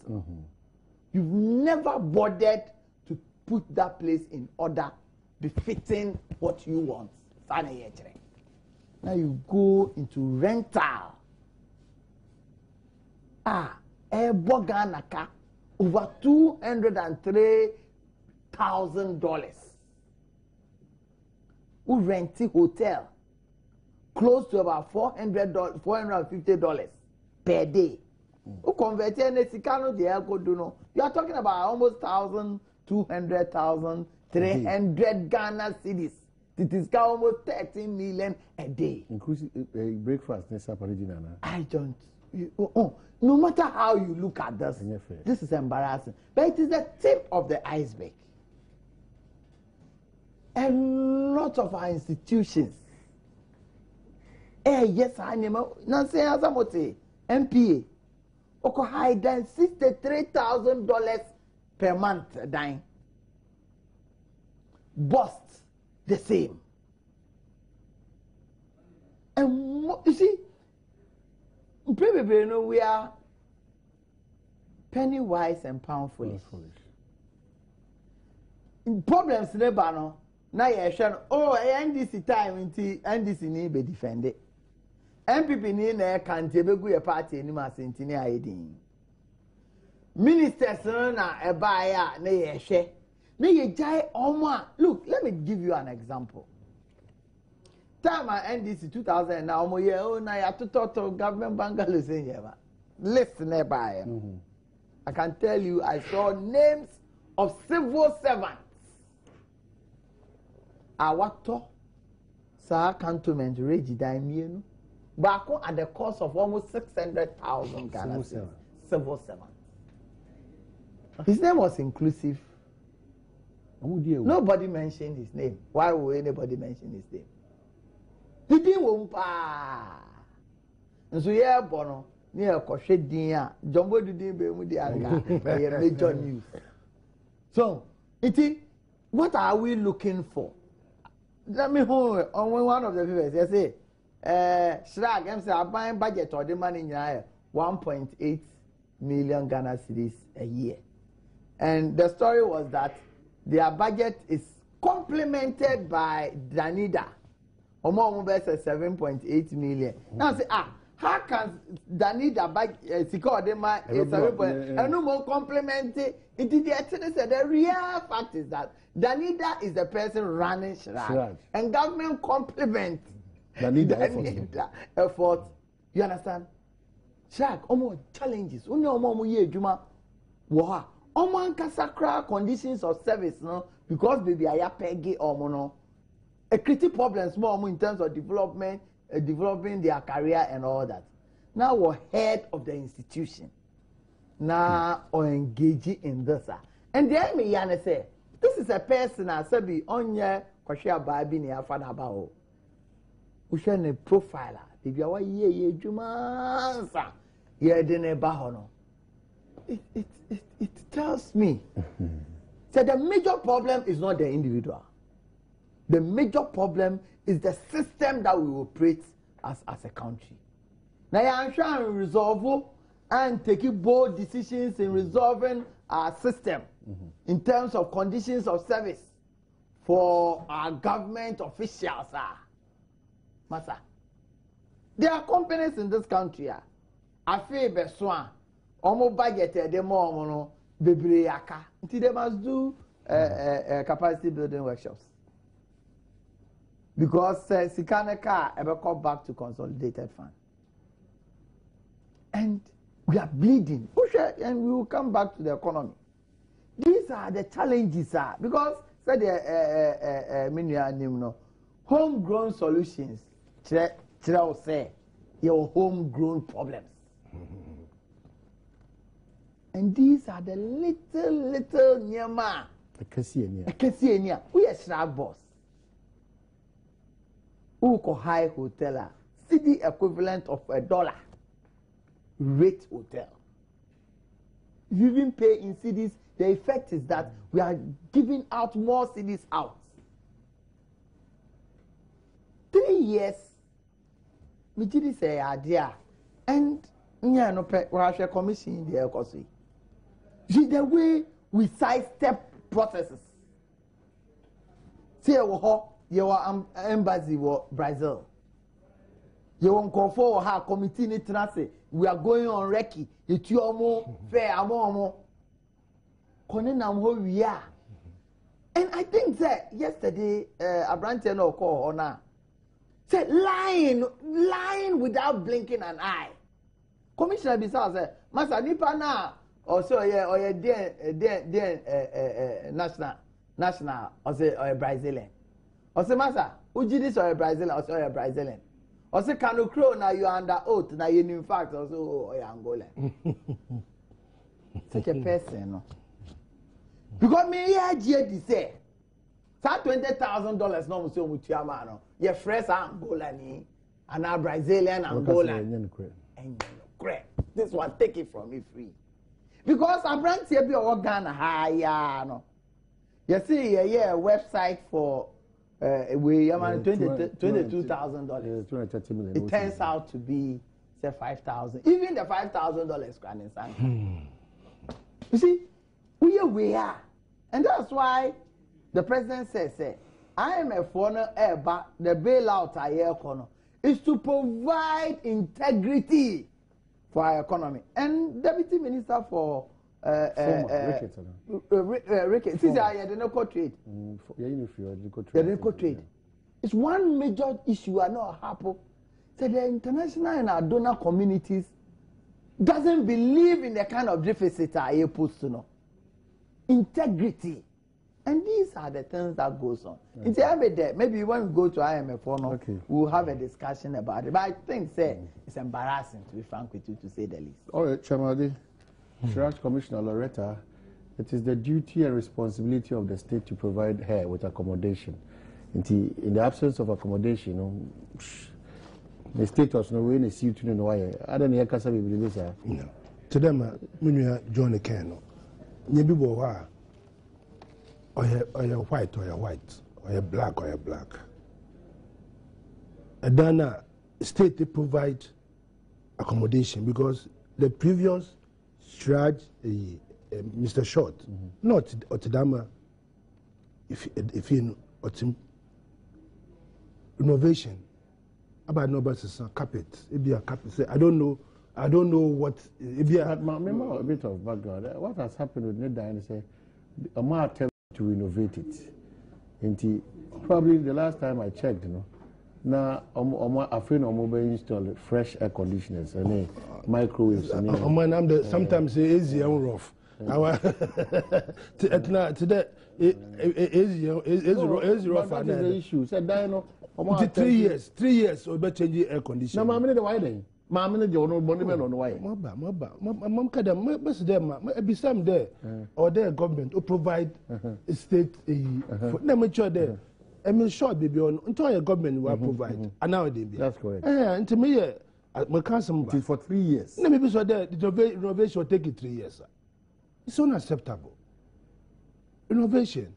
You've never bothered to put that place in order befitting what you want. Now you go into rental. Boganaka over $203,000. Who renting hotel close to about $450 per day. Who convert any Sikano de Elko. You are talking about almost 1,200,000, 300 Ghana cedis. It is almost 13 million a day. Inclusive breakfast, I don't. No matter how you look at this, this is embarrassing. But it is the tip of the iceberg. A lot of our institutions. Yes, I know. Nancy Azamote, MPA. Okay, high than $63,000 per month dying. Bust the same. And you see, probably we are penny wise and pound foolish. Problems never no. Now you share. Oh, NDC time until NDC need be defended. MPP need na can't be a party anymore since ni aiding. Ministers na ebaya na ye share. Na ye jai oma. Look, let me give you an example. Time at NDC 2000 now omo ye oh na ya to government bungalow say yeba. Listen ebaya. I can tell you I saw names of civil servants. Awato sa cantonment regi daimienu back at the cost of almost 600,000 Ghana civil servant. His name was inclusive. Nobody mentioned his name. Why would anybody mention his name? He didn't pa. And so yeah, Bono near Koshedia, Jumbo didn't be with the Anga, major news. So, what are we looking for? Let me hold on one of the viewers. They say, Shrag, I'm saying, I buy budget or the money in 1.8 million Ghana cedis a year. And the story was that their budget is complemented by Danida. Omo says 7.8 million. Now say, how can Danida budget secure the money 7.8 and no more complemented? The real fact is that Danida is the person running Shrag. And government complements Danida effort. You understand? Shrag, omo challenges. Only omo ye juma. Wow. Omo ankasa conditions of service no because baby aya peggy omo no. A critical problems more in terms of development, developing their career and all that. Now we're head of the institution. Now or engaging in this. And then me yana say, this is a person I said be on your kwashia baby ni afana about. We share a profiler. If you are ye juma sa ye dene bahono. It tells me that the major problem is not the individual. The major problem is the system that we operate as a country. Now, I'm trying to resolve and take bold decisions in resolving our system in terms of conditions of service for our government officials. Masa, there are companies in this country. I feel beswan. Omo budget de more no bebre aka. They must do capacity building workshops. Because Sikaneka ever come back to consolidated fund. And we are bleeding. And we will come back to the economy. These are the challenges, because say the homegrown solutions. Say your homegrown problems. And these are the little nyama. Ekesienia. We are Shrag boss. Who ko high hotel, city equivalent of $1. Rate hotel. If you even pay in cities, the effect is that we are giving out more cities out. 3 years, we did say idea, and no Russia commission in the economy. The way we sidestep processes. See, your embassy was Brazil. You won't call for her committee in Transit. We are going on recce. It's your more fair, more. We are. And I think that yesterday, a branch no call on her. Said lying without blinking an eye. Commissioner Bissau said, Master Nipa na also national or Brazilian. Or say, Master, uji this or a Brazilian or a Brazilian. Or say, Kanu Crow now you under oath now you in fact also or Angolan. Such a person, no. Because me here say, that $20,000 no so much no. Your fresh Angolan and a Brazilian Angolan. This one take it from me free. Because I brand here be organ higher no. You see a website for we $22,000. $230 million. It turns out to be say $5,000. Even the $5,000 granting sanction. You see, we are, and that's why the president says, IMF for the bailout is to provide integrity for our economy. And Deputy Minister for Ricketts, since I had no trade. Trade. It's one major issue I know happen. So the international and our donor communities doesn't believe in the kind of deficit I supposed to know. Integrity. And these are the things that goes on. It's every day. Maybe when we go to IMF, we'll have a discussion about it. But I think it's embarrassing, to be frank with you, to say the least. All right, Chamadi, Shraj Commissioner Loretta, it is the duty and responsibility of the state to provide her with accommodation. In the absence of accommodation, the state was no way to see to know why. I don't know how no. To them, when you join the can, you be or you're white, or you're white, or you're black, or you're black. And then state to provide accommodation because the previous Shraj, Mr. Short, not Otidama, if you know, innovation about nobody's carpet. It be a carpet. Say, I don't know what. It be a. Remember a bit of background. What has happened with Neda and say, a man attempt to renovate it. And probably the last time I checked, now I feel I'm install fresh air conditioners and microwaves. Sometimes it's easy and rough. Today is rough. That is the issue. Said, 3 years. 3 years. Or better change air conditioner. No, I'm the why then. I'm the only monument on the way. Mom, kadam, best them. Be some there or their government who provide state. Let me show there. I mean, short baby on entire government will provide. And now they be. That's correct. And to me, my cousin for 3 years. Let me be so there. The renovation will take it 3 years. It's unacceptable. Innovation.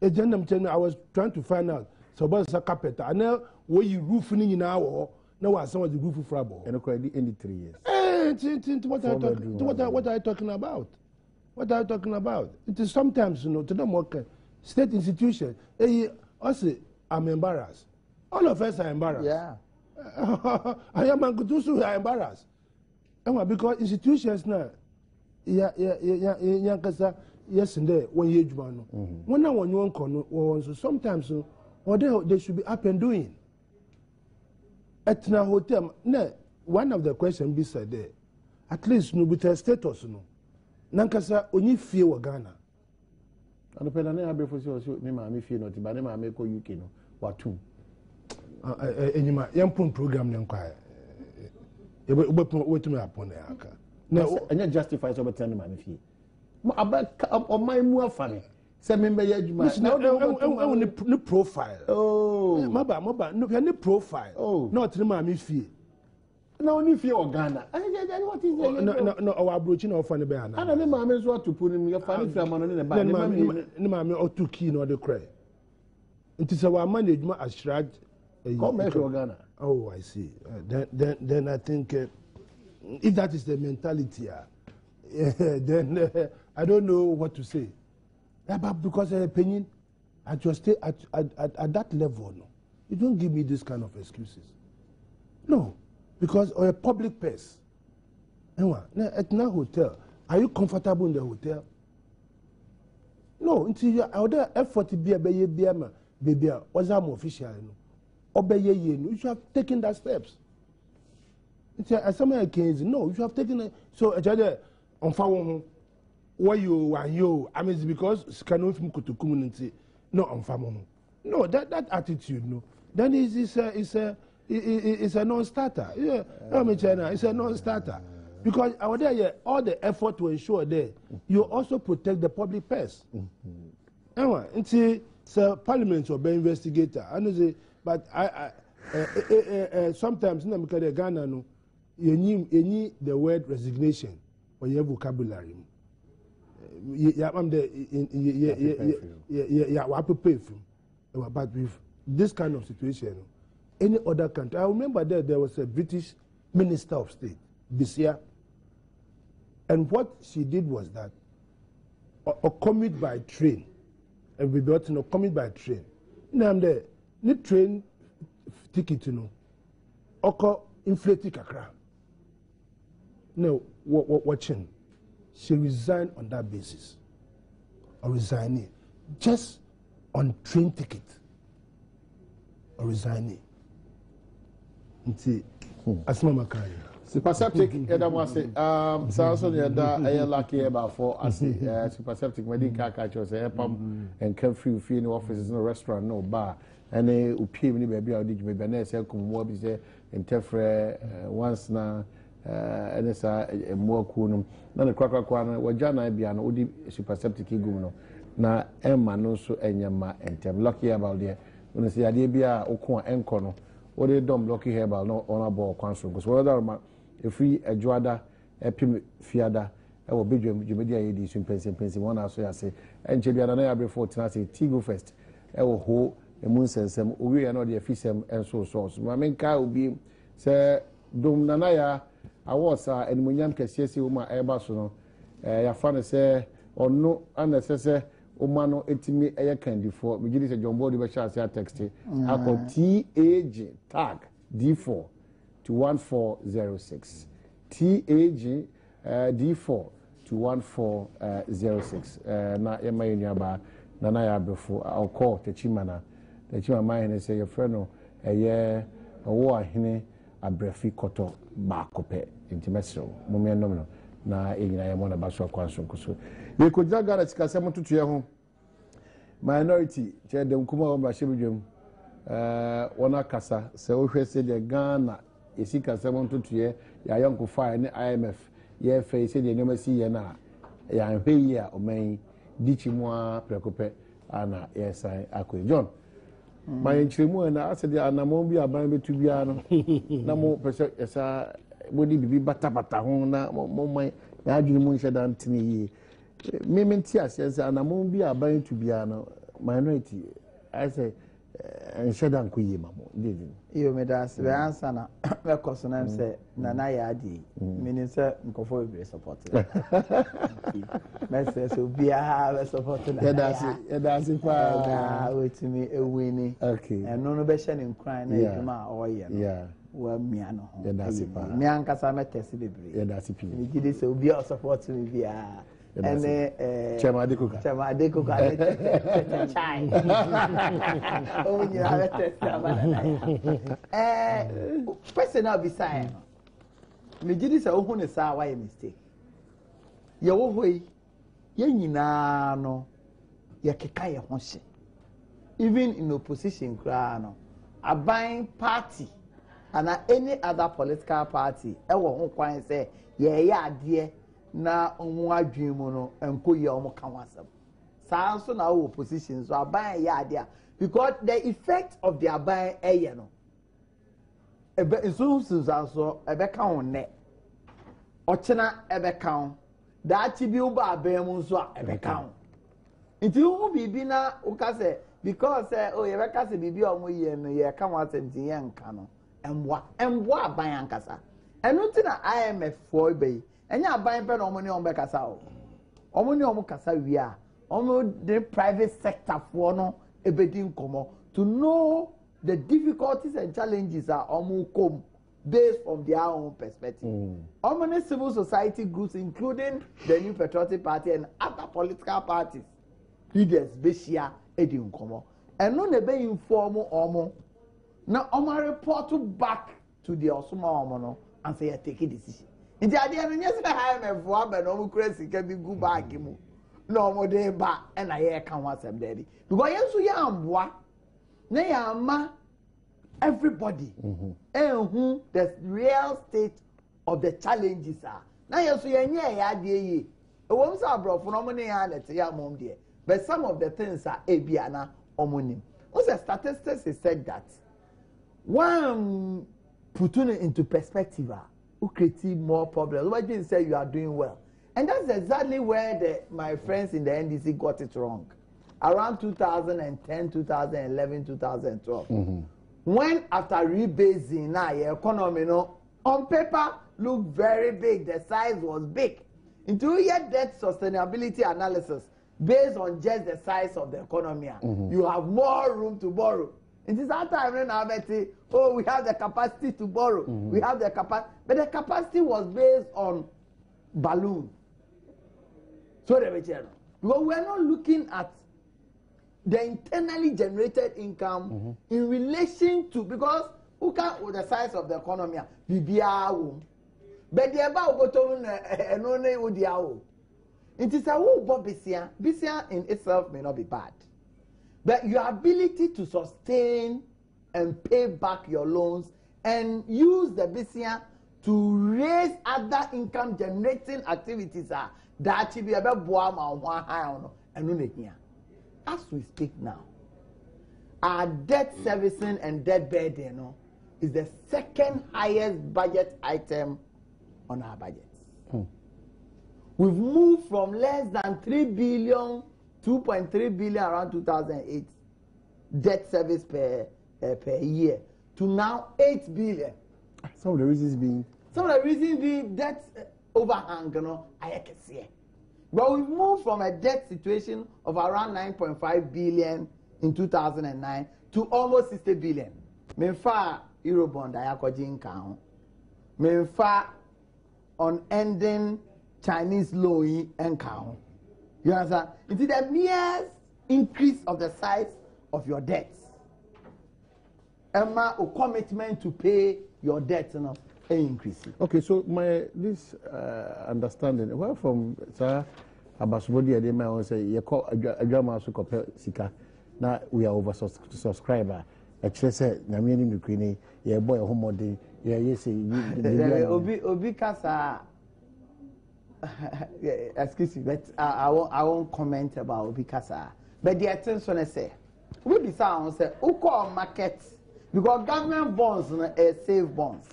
A gentleman told me I was trying to find out. So about a carpenter. And now where you roofing in our now I saw the roof of Frabo. And okay, in 3 years. What are you talking about? What are you talking about? It is sometimes, to them work state institution. Also, I'm embarrassed. All of us are embarrassed. Yeah. I am embarrassed. Because institutions now, yes, and there when you when I want you sometimes or they should be up and doing. At na hotel, one of the questions be said there, at least no with a status no. Nankasa only fear wa Ghana. And the penalty have before so me ma me fear not, but me ma me go UK no. Watum. Enyima yampon program nyankwa. Wait me upon the aka. No, and you justify so better than my fee. On my more funny. Say member yajuma. No, no profile. Oh, maba. No, no profile. Oh, not the mammy fee. No, only fee or Ghana. What is that? No, our broaching of funny banana. I don't know, mammy, what to put in your funny family in the bag. No, mammy, or too keen or the cry. It is our management as Shraj. Commercial Ghana. Oh, I see. Then I think. If that is the mentality, then I don't know what to say. But because I'm opinion, I just stay at that level. No, you don't give me this kind of excuses. No, because or a public place. At no hotel, are you comfortable in the hotel? No, until you are there effort to be a baby, was I'm official. Obey you. You should have taken that steps. It's some case, no, you have taken it. So, on Fawon, why you are you? I mean, it's because Scanofim to community, no, on Famon. No, that attitude, no. Then it's a non-starter. Yeah, I mean, China, it's a non-starter. Because out there, all the effort to ensure there, you also protect the public purse. Anyway, it's a parliament or be investigator. I know, but sometimes, Ghana, no. You need the word resignation or your vocabulary. But with this kind of situation, any other country, I remember there was a British Minister of State, Bisia, and what she did was that a commute by train, and we got to know commute by train. Now I'm there, the train ticket, occur inflated kakra. No, watching. She resigned on that basis. Or resigning. Just on train ticket. Or resigning. Asma Makari. Superseptic, Adom was it. Samson, you're lucky about for us. Superseptic, my dear catcher, say, pump and come free, no offices, no restaurant, no bar. And they appear me, baby, I did me, Vanessa, come what is there, and Tefre once now, and it's a more cool. None of cracker corner, what John I be an old superseptic guno. Na Emma no so enyama entem lucky about there when say ade bia okon enko no wo de dom lucky herbal no on abo kwan so because whether ma efri adwoada epim fiada e wo bedwam dwumedi aye di so pensen won aso ya say enche bia na ya before tina say tigo first e wo ho emu sensem owi ya no de afisem enso so ma menka obi say dom nana ya awosa enmunyam kesiesi wo ma eba so no ya fa ne say ono anesese Omano etimi eye candy for we give this a jumbo the shall say text ako TAG tag D4 to 1406 TAG D4 to 1406 na ema yaba na ya before I'll call techima man say your friend no eye owo ahene abrefi koto ba kope intimeso mumia nomino na enyina ya mona baso kwanso nkoso we ko jagara sikasem tutu ye ho minority che dem kuma wo ba shebedwem wona kasa se wo hwese de Ghana esikasem tutu ye ya yonko fa ne IMF ye fe se de nyoma si ye na ya hweyi a oman dichi mu a prekope ana yesai akwe John my nchiremu na ase de anamon bi aban betu bia no na mo pese esa body bibi bata ho na mo ya adwene mu nhye da ntene yi mementi ase anamon bi aban tu bia no minority I say nhye da nkoyi mamo didi iyo me da se be answer na me koso na say na ya adi meaning say nkofo be support me say so bia be support na ya da se fa da wetimi ewini okay eno no be hye ne nkran na eduma oye no yeah wa mia no ho ya da se fa mi ankasa metesi bebre ya da se pi mi gidi se obi support me bia ene Chema Adekuka chai o nya metesi abana personal beside me gidi se ohu ne sa why mistake ye wo hoi ye nyina no ye keka ye ho hye even in opposition kra no aban party and any other political party e wo ho kwan say ye ya ade na omu adwen mu no enko ye omu kan wasam saa nso na opposition so aban ye ade because the effect of the aban eye no ebe nso so ebe ka ho ne ochena ebe ka ho da chi bi uba aban mu nso ebe ka ho nti hu bibi na uka say because oh ye be ka say bibi omu ye no ye ka wasam ti ye nka no emwa aban ankasa enu ti na IMF for ibe enya aban pe na omo ni omo be kasa o omo ni omo kasa wi a omo the private sector for no ebedi nkomo to know the difficulties and challenges are omo come based from their own perspective omo ni civil society groups including the New Patriotic Party and other political parties leaders beshia edi nkomo enu na be inform omo na omo report back to the osuma omo no and say take a decision nti ade no nyese ha emefo aba na omo kura sika bi gu bag mu na omo de ba e na ye ka ho asem daddy because yenso ya amboa na ya ama everybody who the real state of the challenges are na yenso ya nye ya ade yi e won sa abrofo no omo ne ya let ya mom de but some of the things are ebia na omo nim also statistics is said that one putting it into perspective who create more problems. What you say you are doing well, and that's exactly where my friends in the NDC got it wrong. Around 2010, 2011, 2012, when after rebasing, now your economy, on paper looked very big. The size was big. Into your debt sustainability analysis based on just the size of the economy, you have more room to borrow. It is that time when I say, oh, we have the capacity to borrow. We have the capacity. But the capacity was based on balloon. So because we are not looking at the internally generated income in relation to, because with the size of the economy, But the about bottom and only would the it is a whole Bisia. Bisia in itself may not be bad. But your ability to sustain and pay back your loans and use the Bisia to raise other income generating activities that should be about Badwam or one high and here. As we speak now, our debt servicing and debt burden is the second highest budget item on our budgets. We've moved from less than 3 billion, 2.3 billion around 2008 debt service per year to now 8 billion. Some of the reasons being debt overhang, I can see. But we've moved from a debt situation of around 9.5 billion in 2009 to almost 60 billion. Mefa Eurobond ayakojin count. Mefa on ending Chinese loan and count. You understand? It is the mere increase of the size of your debts. Emma, a commitment to pay your debts, increasing. Okay, so this understanding, where from sir Abasubodi Adema say you call a drama so compare sika. Now we are over subscriber. Actually say Namiani Mukini, yeah boy homody, yeah yes Obi Kasa excuse me, but I won't comment about Obi Kasa. But the attention I say, we decide say who call market because government bonds are safe bonds.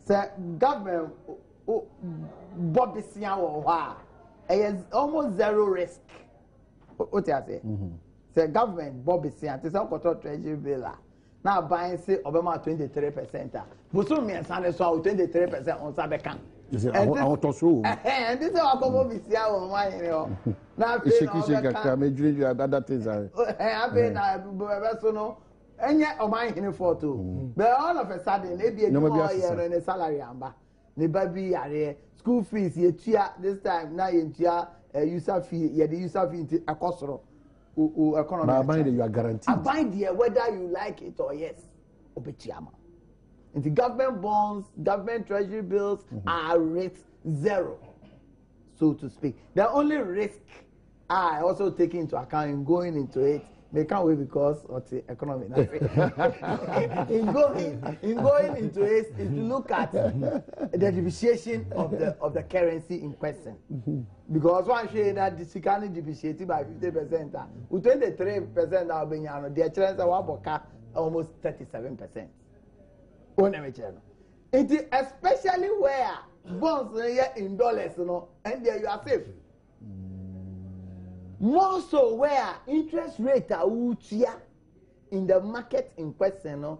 Say government Bobby Siawa is almost zero risk. What you say? Say government Bobby Sian, this is a treasury bill. Now buying say Obama 23%. Busumi and Sane so 23% on Sabekan. And this is our Bobby Sian on my now paying other things. I pay now and yet on my in for too. But all of a sudden, maybe a salary amba. The baby are school fees, this time now you user fee, the user fee a cost. Economy. But I you are guaranteed. I buy there whether you like it or yes. Obechiama. In the government bonds, government treasury bills are rate zero, so to speak. The only risk I also take into account in going into it. They can't wait because of the economy. in going into it is to look at the depreciation of the currency in question. Because one share that the currency depreciated by 50%, with 23% of Benyano, their chance are almost 37%. Especially where bonds in dollars, and there you are safe. More so where interest rates are in the market in question are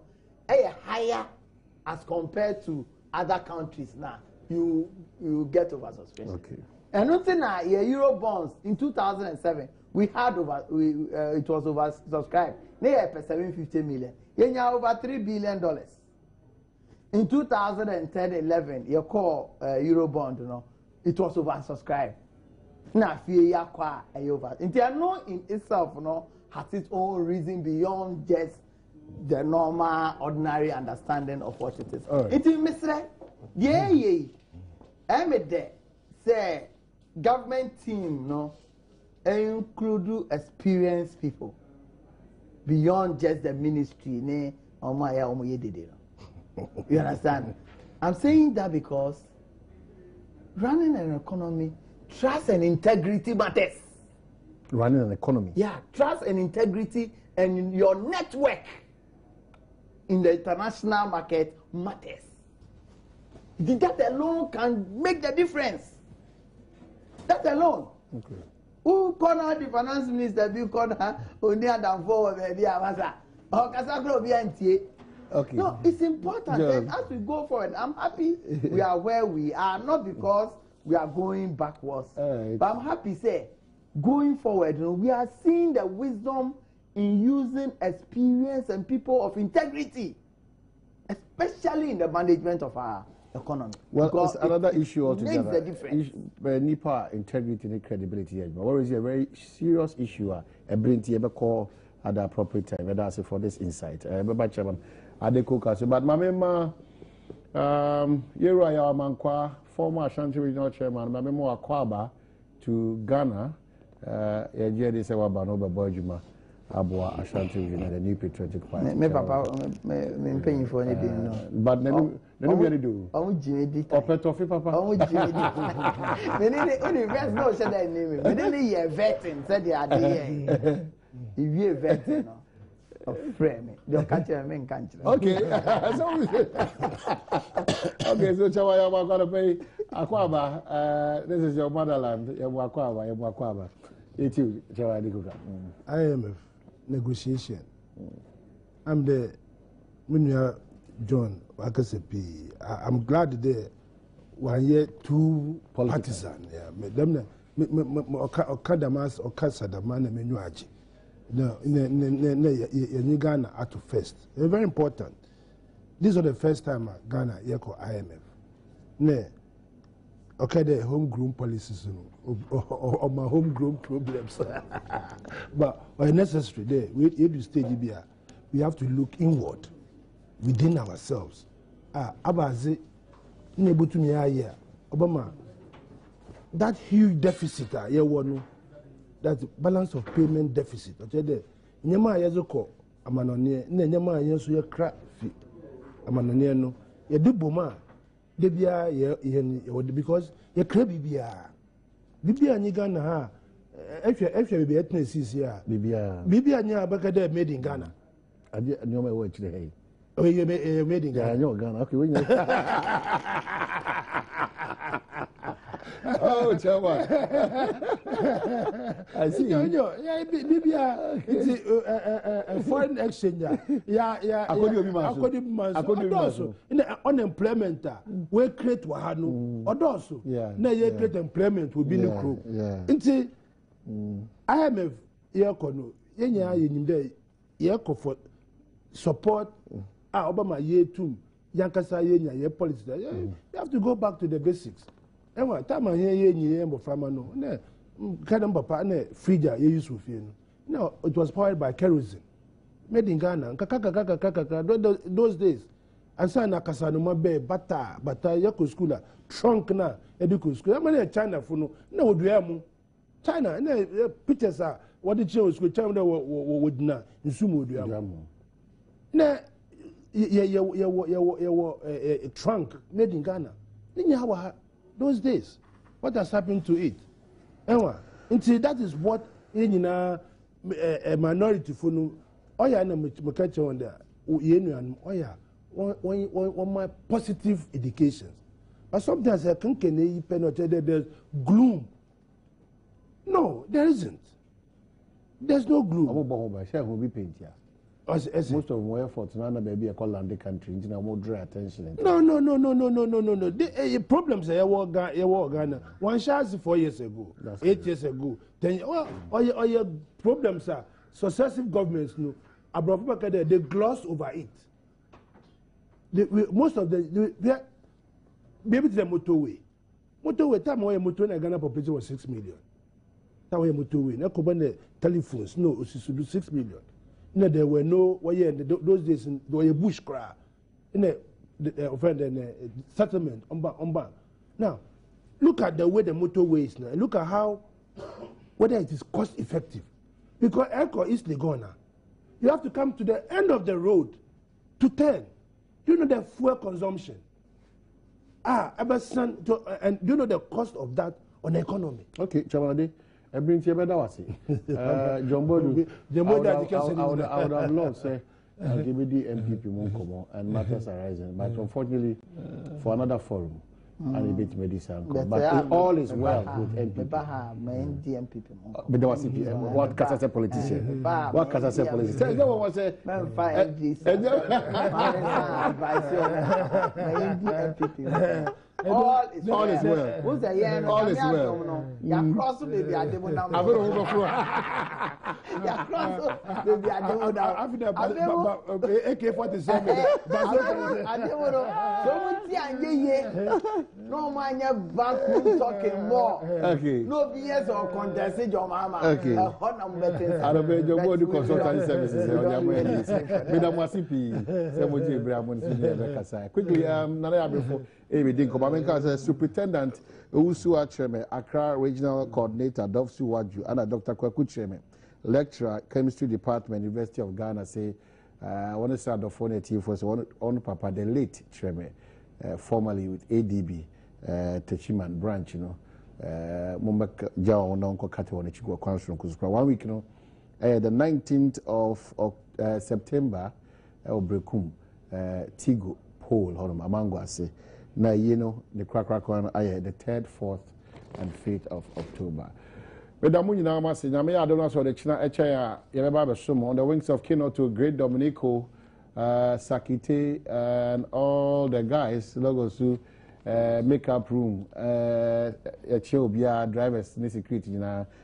higher as compared to other countries now. You get oversubscribed. Okay. And nothing now, Euro bonds in 2007 we had it was oversubscribed. They had 750 million. You have over $3 billion. In 2010-11, you call Euro bond, it was oversubscribed. Now, fear over. Intiano in itself, has its own reason beyond just the normal, ordinary understanding of what it is. It is misread. Yeah. I'm there. Say, government team, include experienced people beyond just the ministry. You understand? I'm saying that because running an economy, trust and integrity matters. Running an economy? Yeah, trust and integrity and your network in the international market matters. That alone can make the difference. That alone. Okay. Who called out the finance minister? You called her only than forward the Okay. No, it's important. Yeah. And as we go forward, I'm happy we are where we are, not because we are going backwards. But I'm happy say going forward, we are seeing the wisdom in using experience and people of integrity, especially in the management of our economy. Well, it's another issue altogether. Makes the difference. NIPA integrity and credibility. But what is a very serious issue? A brilliant call at the appropriate time. That's for this insight. But Mamema, Yeru Ayamankwa, former Ashanti Regional Chairman, Mamemo Akwaba to Ghana. Yajedi Sewaba no Babojuma, Abua Ashanti Region, the new patriotic party. Me papa, me paying for anything. But then we do. Oh, Jimmy, Opetofi Papa. Oh, Jimmy. Me didn't invest no said that name. Me didn't hear vetting said the idea. If you vetting, frame it. Don't catch your main country. Okay. Okay, so Chawaya going to pay Akwaba. This is your motherland. Akwaba. It's you, Chawaya. IMF negotiation. I'm the Minya John Wakasepi. I'm glad there 1 year 2 partisan. Yeah, them Okadamas or Kasadaman and Menuaji. No, in Ghana at first. It's very important. This was the first time Ghana yeko IMF. Ne, okay, the homegrown policies or my homegrown problems. But when necessary, there we stage we have to look inward, within ourselves. Abazi, nebu to me Obama. That huge deficit, that balance of payment deficit. I tell you, nyama yazoko amanonie, ne nyama yenso ye kra fi amanonie no. Ye do boma, de bia ye because ye kra bibia. Bibia ni Ghana ha. Ehwe bibia etnesi sia. Bibia nya abaka de made in Ghana. Ade nyoma e wo chire hey. Oh ye made in Ghana. Yeah, no Ghana. Okay, we Oh, Chama. I see. Yeah, Bibia, it's a foreign exchange. Yeah. Also, in the unemployment, we create Wahano, or also, now you create employment will be the crew. Into IMF, Yakono, Yenya, Yako for support. Obama year 2, Yankasa Yenya, your policy. You have to go back to the basics. Ewa time I hear you from no ne kadam papa ne frija you use with you. No, it was powered by kerosene. Made in Ghana. Those days. And so na kasanuma be bata yako school trunk na educo school. I'm China for no would China ne pictures are what the children school China would na in sumo do ne a trunk made in Ghana. Those days, what has happened to it? Until that is what a minority for no. Oya na mekache on there. Oya, one my positive educations. But sometimes I can't penetrate. There's gloom. No, there isn't. There's no gloom. Most of my efforts now maybe a land country, you know, more draw attention. No. The problems are Ghana. One chance 4 years ago, 8 years ago, 10 years. All your problems are successive governments. No, they gloss over it. Most of the maybe the motorway. Time where motorway Ghana population was 6 million. Time where motorway, na the telephones, no, it should be 6 million. No, there were no those days. There were a bush cry in the settlement. Now, look at the way the motorway is now. Look at how whether it is cost effective, because Elko is the Ghana. You have to come to the end of the road to turn. Do you know the fuel consumption? And do you know the cost of that on the economy? Okay, Chamade. I bring to you better was it. John Bodu, I would have loved say give me the MPP Monkomo and matters arising, but unfortunately for another forum and a bit medicine. But all is well with MPP. But there was what can I say politician? What can I say politician? No one was say all is well. All is well. Who's the year? All is well. Ya cross baby Adom now. I don't know. Ya cross baby Adom now. AK-47. Adom no. So we see anye no man backroom talking more. Okay. No BS or contest your mama. Okay. I don't know your body consultancy services on your way. Madam Wasipi, Semoji Ibrahim, quickly, Nana Abefo, Abedin, Komamenka, Superintendent Usu Acheme, Accra Regional Coordinator, Dovsu Waju, and Dr. Kwaku Cheme, Lecturer, Chemistry Department, University of Ghana, say, I want to start the phone at you for on Papa, the late Cheme, formerly with ADB, Techiman branch, you know. Mumbek Jao Nonko Kato on Chigo Council Kuspra. 1 week, you know, the 19th of September, Brekum, Tigo, Pole, Honor, Amango, I say, na, you know, the crack one, the 3rd, 4th, and 5th of October. Madam now, Massey, Namia, I don't know, so the China Echaya, Yababa Sumo, on the wings of Kino to Great Dominico, Sakite, and all the guys, logos who. Makeup room, a chill beer, drivers, security,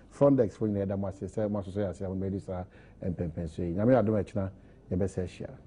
front desk for the other master, and Pempensi. I mean, I don't know, you best share.